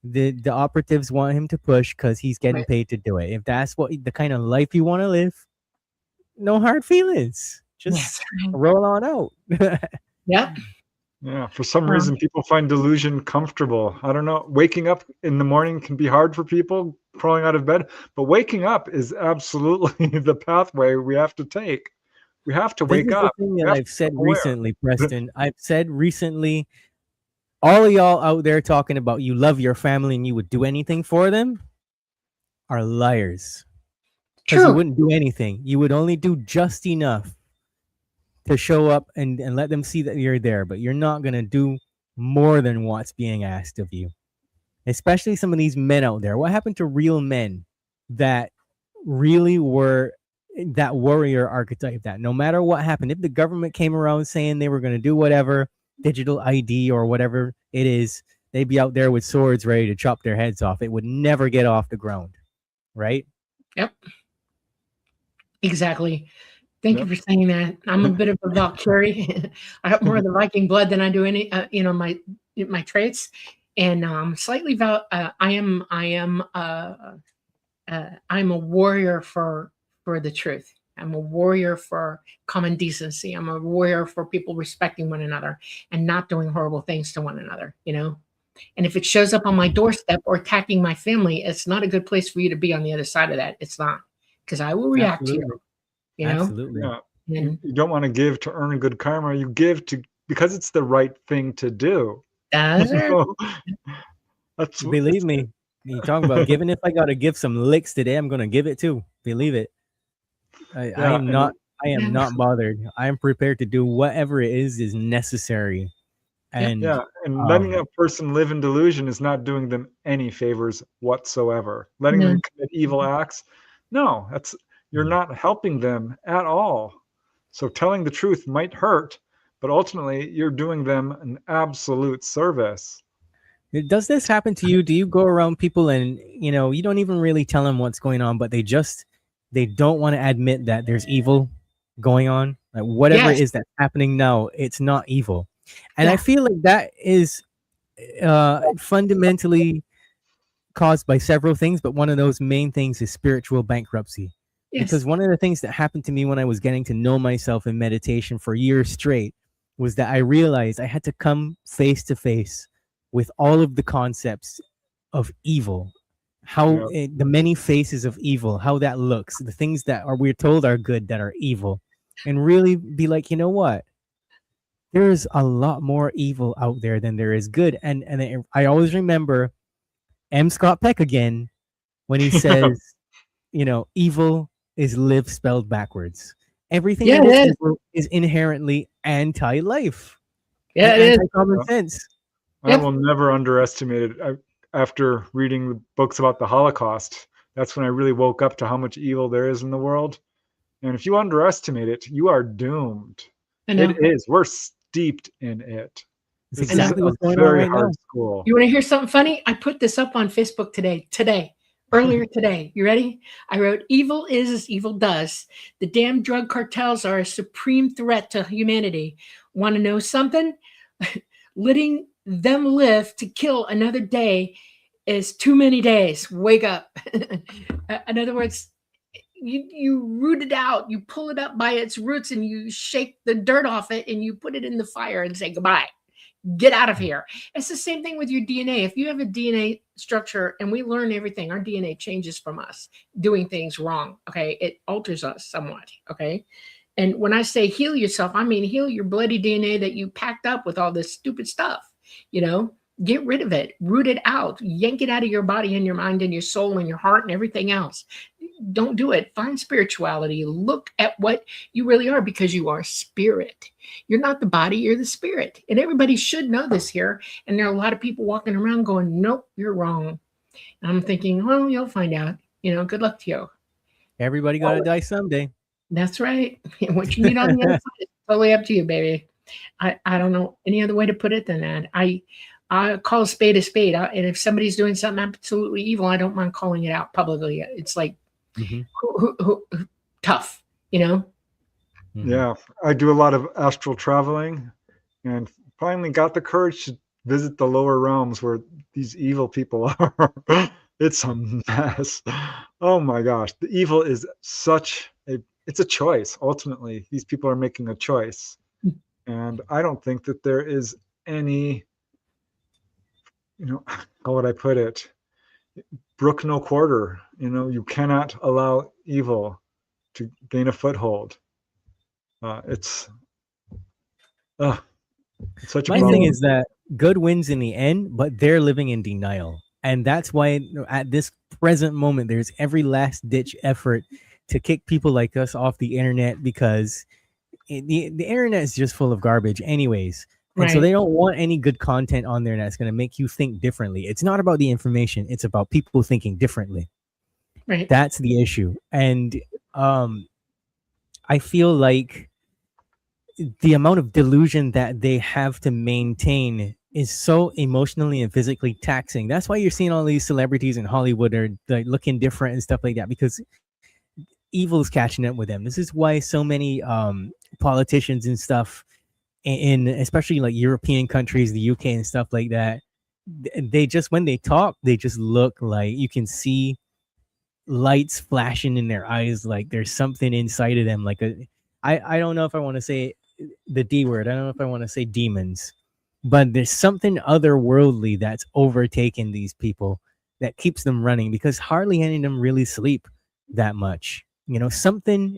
the operatives want him to push, because he's getting paid to do it. If that's the kind of life you want to live, no hard feelings. Just roll on out. Yeah. Yeah. For some reason, people find delusion comfortable. I don't know. Waking up in the morning can be hard for people, crawling out of bed, but waking up is absolutely the pathway we have to take. We have to wake up. The thing that I've said recently, Preston. I've said recently, all of y'all out there talking about you love your family and you would do anything for them are liars. Because you wouldn't do anything. You would only do just enough to show up and let them see that you're there. But you're not going to do more than what's being asked of you. especially some of these men out there. What happened to real men that really were that warrior archetype, that no matter what happened, if the government came around saying they were going to do whatever, digital ID or whatever it is, they'd be out there with swords ready to chop their heads off. It would never get off the ground, right? Yep. Exactly. Thank Yep. you for saying that. I'm a bit of a Valkyrie. I have more of the Viking blood than I do any, my traits, and slightly I'm a warrior for the truth. I'm a warrior for common decency. I'm a warrior for people respecting one another and not doing horrible things to one another, And if it shows up on my doorstep or attacking my family, it's not a good place for you to be on the other side of that. It's not, because I will react to you. Absolutely. Yeah. You don't want to give to earn a good karma. You give because it's the right thing to do. Believe me, you talking about giving. If I got to give some licks today, I'm going to give it too. Believe it. I am not bothered. I am prepared to do whatever it is necessary. And letting a person live in delusion is not doing them any favors whatsoever. Letting them commit evil acts, no, you're not helping them at all. So telling the truth might hurt, but ultimately you're doing them an absolute service. Does this happen to you? Do you go around people and you don't even really tell them what's going on, but they don't want to admit that there's evil going on? Like whatever it is that's happening now, it's not evil. And I feel like that is fundamentally caused by several things, but one of those main things is spiritual bankruptcy. Yes. Because one of the things that happened to me when I was getting to know myself in meditation for years straight was that I realized I had to come face to face with all of the concepts of evil, the many faces of evil, how that looks, the things that we're told are good that are evil, and really be like, you know what? There's a lot more evil out there than there is good. And I always remember M. Scott Peck again when he says, evil is live spelled backwards. Everything is inherently anti-life. Yeah, it is. Common sense. I will never underestimate it. After reading the books about the Holocaust, that's when I really woke up to how much evil there is in the world. And if you underestimate it, you are doomed. It is. We're steeped in it. It's exactly what's going on right now. School. You want to hear something funny? I put this up on Facebook earlier today. You ready? I wrote, evil is as evil does. The damn drug cartels are a supreme threat to humanity. Want to know something? Letting them live to kill another day is too many days. Wake up. In other words, you root it out, you pull it up by its roots, and you shake the dirt off it, and you put it in the fire and say goodbye. Get out of here. It's the same thing with your DNA. If you have a DNA structure, and we learn everything, our DNA changes from us doing things wrong. Okay, it alters us somewhat. Okay, and when I say heal yourself, I mean heal your bloody DNA that you packed up with all this stupid stuff. Get rid of it, root it out, yank it out of your body and your mind and your soul and your heart and everything else. Don't do it. Find spirituality. Look at what you really are, because you are spirit. You're not the body, you're the spirit. And everybody should know this here. And there are a lot of people walking around going, nope, you're wrong. And I'm thinking, well, you'll find out. Good luck to you. Everybody got to die someday. That's right. What you need on the other side is totally up to you, baby. I don't know any other way to put it than that. I call a spade a spade. And if somebody's doing something absolutely evil, I don't mind calling it out publicly. It's like tough, Yeah, I do a lot of astral traveling, and finally got the courage to visit the lower realms where these evil people are. It's a mess. Oh my gosh, the evil is it's a choice. Ultimately, these people are making a choice, and I don't think that there is any, how would I put it? Brook no quarter. You cannot allow evil to gain a foothold. It's such a My problem. thing is that good wins in the end, but they're living in denial. And that's why at this present moment, there's every last ditch effort to kick people like us off the internet, because the internet is just full of garbage anyways. And so Right. they don't want any good content on there that's going to make you think differently. It's not about the information. It's about people thinking differently. Right. That's the issue. And I feel like the amount of delusion that they have to maintain is so emotionally and physically taxing. That's why you're seeing all these celebrities in Hollywood are like looking different and stuff like that, because evil's catching up with them. This is why so many politicians and stuff in especially like European countries, the UK and stuff like that, they just, when they talk, they just look like you can see lights flashing in their eyes, like there's something inside of them, like I don't know if I want to say the D word, I don't know if I want to say demons, but there's something otherworldly that's overtaken these people that keeps them running, because hardly any of them really sleep that much. Something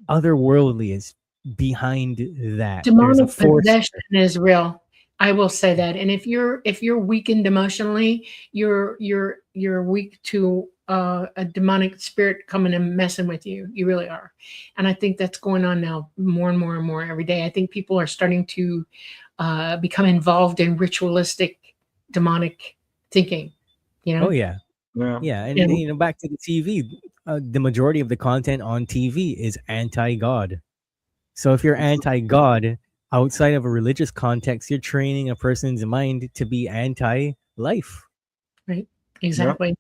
otherworldly is behind that. There's a Demonic force. possession is real. I will say that. And if you're weakened emotionally, you're weak to a demonic spirit coming and messing with you. You really are. And I think that's going on now more and more and more every day. I think people are starting to become involved in ritualistic demonic thinking. Oh yeah. Yeah. And back to the TV, the majority of the content on TV is anti-God. So if you're anti-God outside of a religious context, you're training a person's mind to be anti-life. Right. Exactly. Yep.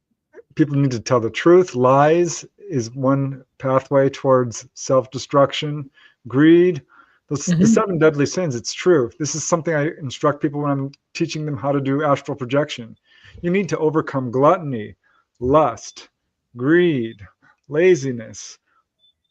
People need to tell the truth. Lies is one pathway towards self-destruction. Greed, the 7 deadly sins. It's true. This is something I instruct people when I'm teaching them how to do astral projection. You need to overcome gluttony, lust, greed, laziness,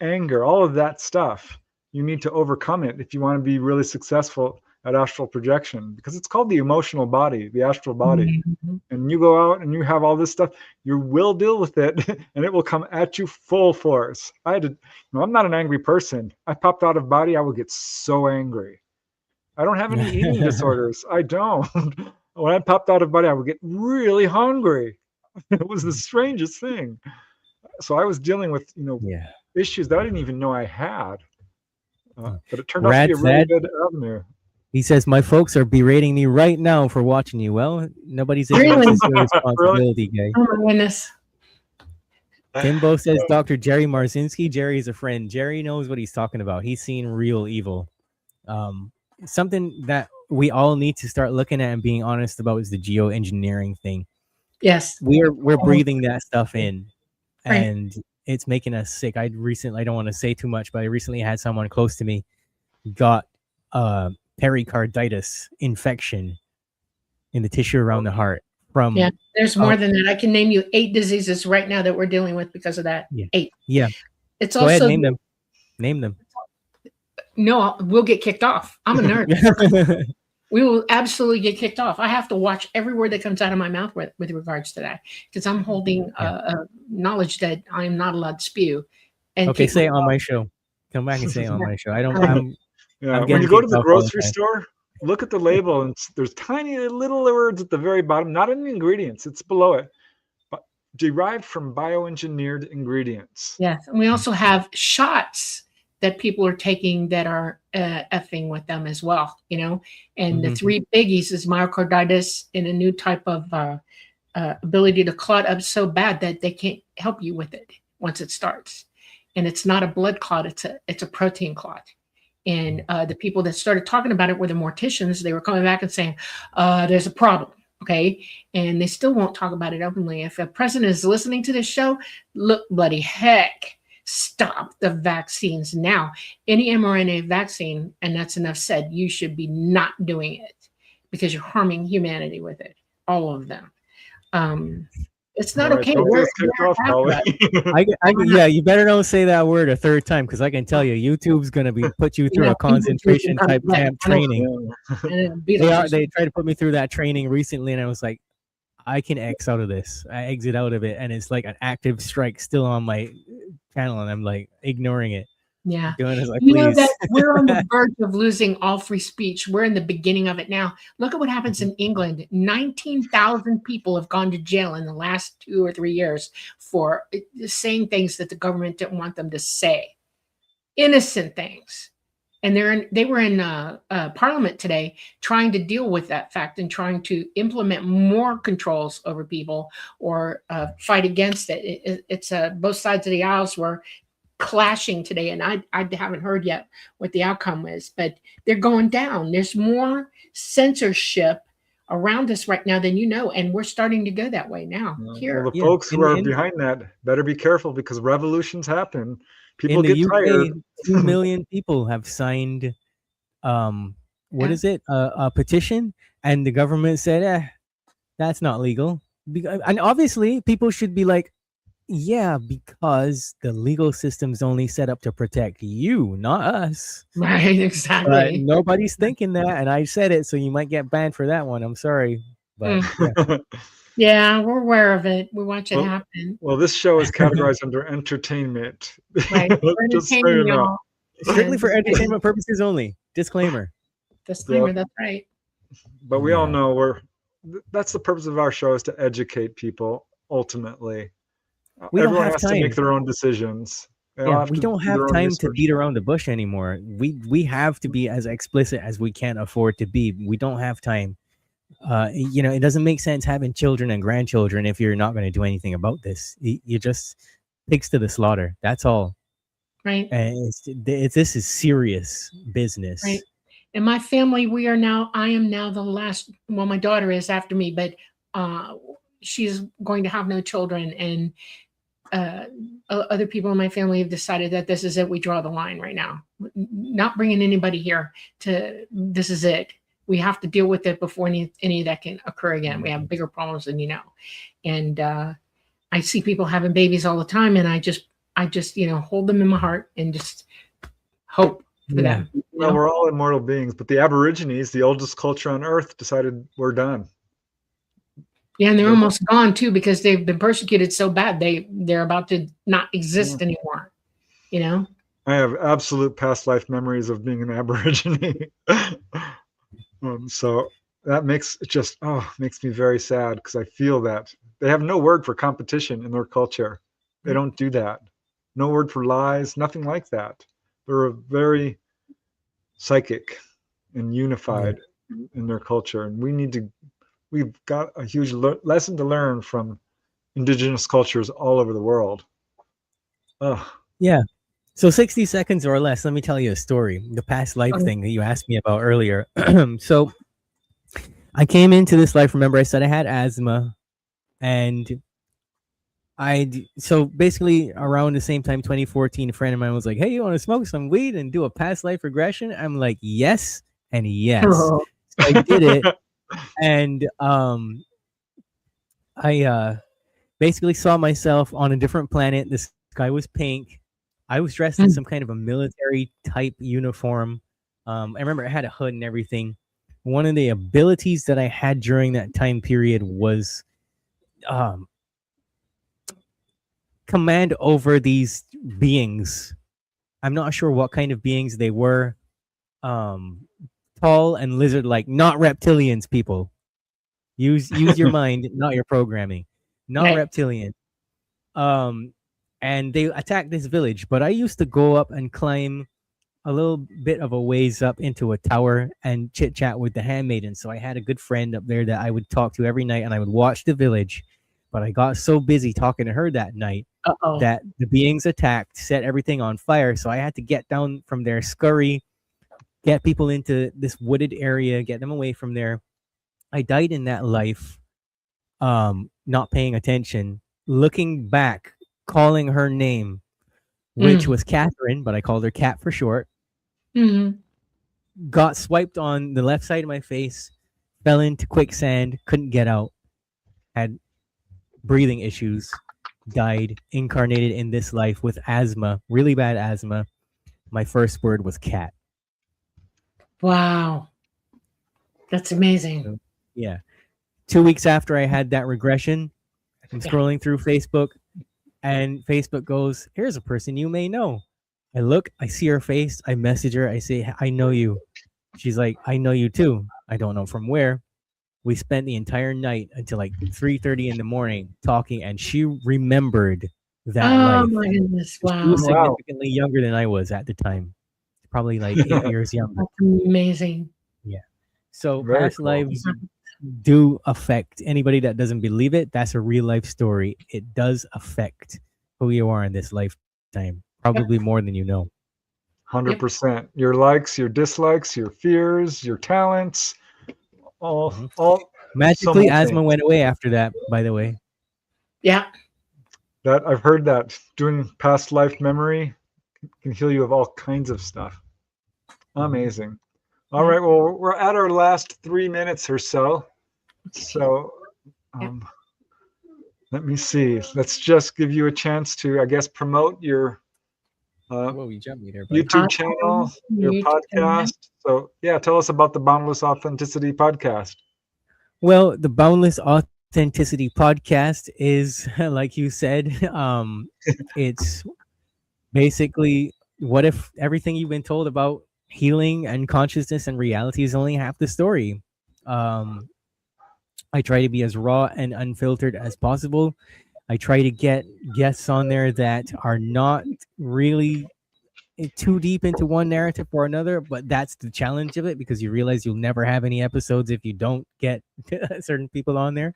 anger, all of that stuff. You need to overcome it if you want to be really successful at astral projection, because it's called the emotional body, the astral body. And you go out and you have all this stuff, you will deal with it and it will come at you full force. I'm not an angry person. I popped out of body, I would get so angry. I don't have any eating disorders. I don't. When I popped out of body, I would get really hungry. It was the strangest thing. So I was dealing with, issues that I didn't even know I had. But it turned out to be a really good avenue. He says, my folks are berating me right now for watching you. Well, nobody's ignorant. It's your responsibility, guy. Oh my goodness. Timbo says, Dr. Jerry Marzinski. Jerry's a friend. Jerry knows what he's talking about. He's seen real evil. Something that we all need to start looking at and being honest about is the geoengineering thing. Yes. We're breathing that stuff in. And it's making us sick. I don't want to say too much, but I recently had someone close to me got pericarditis infection in the tissue around the heart from. Yeah, there's more than that. I can name you 8 diseases right now that we're dealing with because of that. Yeah. 8. Yeah. It's Go also ahead, name them. No, we'll get kicked off. I'm a nerd. We will absolutely get kicked off. I have to watch every word that comes out of my mouth with regards to that, because I'm holding knowledge that I'm not allowed to spew. And okay, say it on my show. Come back and say it on my show. I'm when you go to the grocery store, look at the label, and there's tiny little words at the very bottom, not in the ingredients, it's below it, but derived from bioengineered ingredients. Yes, and we also have shots that people are taking that are effing with them as well, and the 3 biggies is myocarditis and a new type of ability to clot up so bad that they can't help you with it once it starts. And it's not a blood clot, it's a protein clot. And the people that started talking about it were the morticians. They were coming back and saying, there's a problem, okay? And they still won't talk about it openly. If a president is listening to this show, look, bloody heck, stop the vaccines now. Any mRNA vaccine, and that's enough said, you should be not doing it because you're harming humanity with it, all of them. It's not okay. Yeah, you better don't say that word a third time, because I can tell you, YouTube's gonna put you through a concentration type camp training. They tried to put me through that training recently, and I was like, I can X out of this. I exit out of it, and it's like an active strike still on my channel, and I'm like ignoring it. Yeah. Like, you know that we're on the verge of losing all free speech. We're in the beginning of it now. Look at what happens in England. 19,000 people have gone to jail in the last 2 or 3 years for saying things that the government didn't want them to say. Innocent things. And they were in Parliament today trying to deal with that fact and trying to implement more controls over people or fight against it. It's both sides of the aisles were clashing today, and I haven't heard yet what the outcome is, but they're going down. There's more censorship around us right now than you know, and we're starting to go that way now. Here, well, the folks who are behind that better be careful, because revolutions happen. People in the get UK, tired. 2 million people have signed what is it, a petition, and the government said, that's not legal. And obviously people should be like, yeah, because the legal system's only set up to protect you, not us. right? But Exactly. nobody's thinking that, and I said it, so you might get banned for that one. I'm sorry, but yeah. Yeah, we're aware of it. We watch it Well- happen. Well, this show is categorized under entertainment. Right. We're Just so you entertaining know. y'all. Strictly And- for entertainment purposes only. Disclaimer. Disclaimer, Yeah. that's right. But we all Yeah. know that's the purpose of our show, is to educate people ultimately. We don't Everyone have has to time. make their own decisions. They all Yeah, have we to don't do have their own time to research. beat around the bush anymore. We have to be as explicit as we can afford to be. We don't have time. It doesn't make sense having children and grandchildren if you're not going to do anything about this. You just pigs to the slaughter. That's all. Right. And this is serious business. Right. In my family, I am now the last, well, my daughter is after me, but she's going to have no children. And other people in my family have decided that this is it. We draw the line right now. Not bringing anybody here this is it. We have to deal with it before any of that can occur again. We have bigger problems than you know. And I see people having babies all the time, and I just hold them in my heart and just hope for Yeah. them. Well, we're all immortal beings, but the Aborigines, the oldest culture on Earth, decided we're done. Yeah, and they're almost gone too, because they've been persecuted so bad they're about to not exist anymore. You know? I have absolute past life memories of being an Aborigine. So that makes me very sad, because I feel that they have no word for competition in their culture. They don't do that. No word for lies, nothing like that. They're very psychic and unified in their culture, and we've got a huge lesson to learn from indigenous cultures all over the world. Yeah. So 60 seconds or less, let me tell you a story. The past life thing that you asked me about earlier. So I came into this life, remember I said I had asthma, and so basically around the same time, 2014, a friend of mine was like, hey, you want to smoke some weed and do a past life regression? I'm like, yes and yes. So I did it. And I basically saw myself on a different planet. The sky was pink. I was dressed in some kind of a military type uniform. I remember I had a hood and everything. One of the abilities that I had during that time period was command over these beings. I'm not sure what kind of beings they were. Tall and lizard-like, not reptilians, people. Use your mind, not your programming. Not reptilian. And they attacked this village, but I used to go up and climb a little bit of a ways up into a tower and chit chat with the handmaiden. So I had a good friend up there that I would talk to every night, and I would watch the village. But I got so busy talking to her that night that the beings attacked, set everything on fire. So I had to get down from there, scurry, get people into this wooded area, get them away from there. I died in that life, not paying attention, looking back, calling her name, which was Catherine, but I called her Cat for short. Got swiped on the left side of my face, fell into quicksand, couldn't get out, had breathing issues, died, incarnated in this life with asthma, really bad asthma. My first word was cat. Wow. That's amazing. So, yeah. 2 weeks after I had that regression, I'm scrolling through Facebook, and Facebook goes, here's a person you may know. I look, I see her face, I message her, I say, I know you. She's like, I know you too. I don't know from where. We spent the entire night until like 3:30 in the morning talking, and she remembered that life. Oh my goodness. Wow. She was significantly younger than I was at the time. probably like 8 years younger. That's amazing. Yeah. So Very past cool. lives do affect anybody that doesn't believe it. That's a real life story. It does affect who you are in this lifetime, probably more than you know. 100%. Your likes, your dislikes, your fears, your talents, all so Magically, many asthma things. went away after that, by the way. Yeah. That I've heard that doing past life memory can heal you of all kinds of stuff. Amazing. All right. Well, we're at our last 3 minutes or so. So let me see. Let's just give you a chance to, I guess, promote your Whoa, you jumped me there, buddy. YouTube channel, your YouTube channel. podcast. So yeah, tell us about the Boundless Authenticity podcast. Well, the Boundless Authenticity podcast is, like you said, it's basically, what if everything you've been told about healing and consciousness and reality is only half the story? I try to be as raw and unfiltered as possible. I try to get guests on there that are not really too deep into one narrative or another, but that's the challenge of it, because you realize you'll never have any episodes if you don't get certain people on there.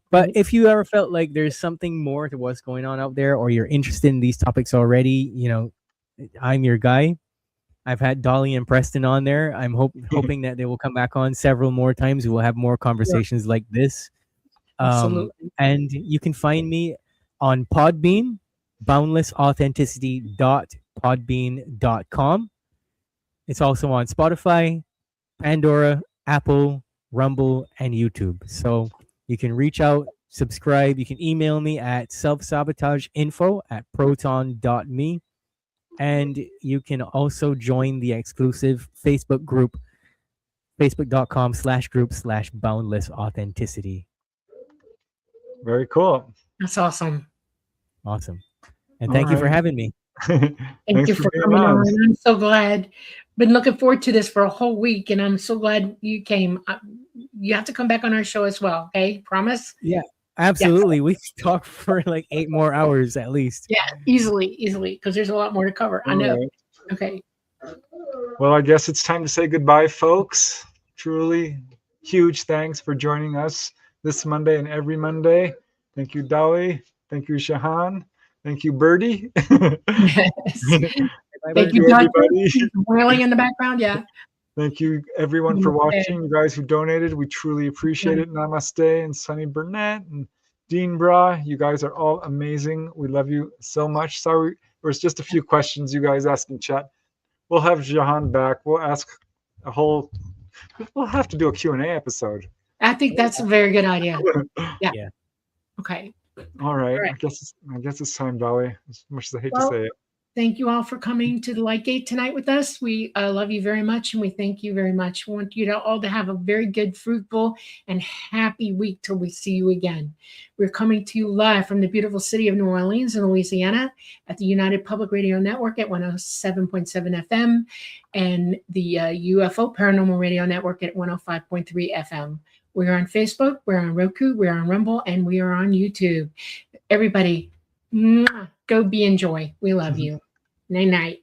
But if you ever felt like there's something more to what's going on out there, or you're interested in these topics already, I'm your guy. I've had Dolly and Preston on there. I'm hoping that they will come back on several more times. We'll have more conversations like this. Absolutely. And you can find me on Podbean, boundlessauthenticity.podbean.com. It's also on Spotify, Pandora, Apple, Rumble, and YouTube. So you can reach out, subscribe. You can email me at selfsabotageinfo@proton.me. And you can also join the exclusive Facebook group, facebook.com/group/boundlessauthenticity. Very cool. That's awesome. Awesome. And thank you for having me. Thank you for being coming on. on. I'm so glad. Been looking forward to this for a whole week, and I'm so glad you came. You have to come back on our show as well. Okay, promise? Yeah, absolutely. We could talk for like 8 more hours at least. Yeah, easily, because there's a lot more to cover. I know. All right. Okay. Well, I guess it's time to say goodbye, folks. Truly, huge thanks for joining us this Monday and every Monday. Thank you, Dolly. Thank you, Jehan. Thank you, Birdie. Yes. Thank you, everybody. Wailing in the background. Yeah. Thank you, everyone, for watching. You guys who donated, we truly appreciate it. Namaste, and Sunny Burnett and Dean Bra. You guys are all amazing. We love you so much. Sorry, there was just a few questions you guys asked in chat. We'll have Jehan back. We'll ask we'll have to do a Q&A episode. I think that's a very good idea. Yeah. Okay. All right. I guess it's time, Dolly. As much as I hate to say it. Thank you all for coming to the Lightgate tonight with us. We love you very much, and we thank you very much. We want you all to have a very good, fruitful, and happy week till we see you again. We're coming to you live from the beautiful city of New Orleans in Louisiana at the United Public Radio Network at 107.7 FM and the UFO Paranormal Radio Network at 105.3 FM. We're on Facebook, we're on Roku, we're on Rumble, and we are on YouTube. Everybody, go be in joy. We love you. Night night.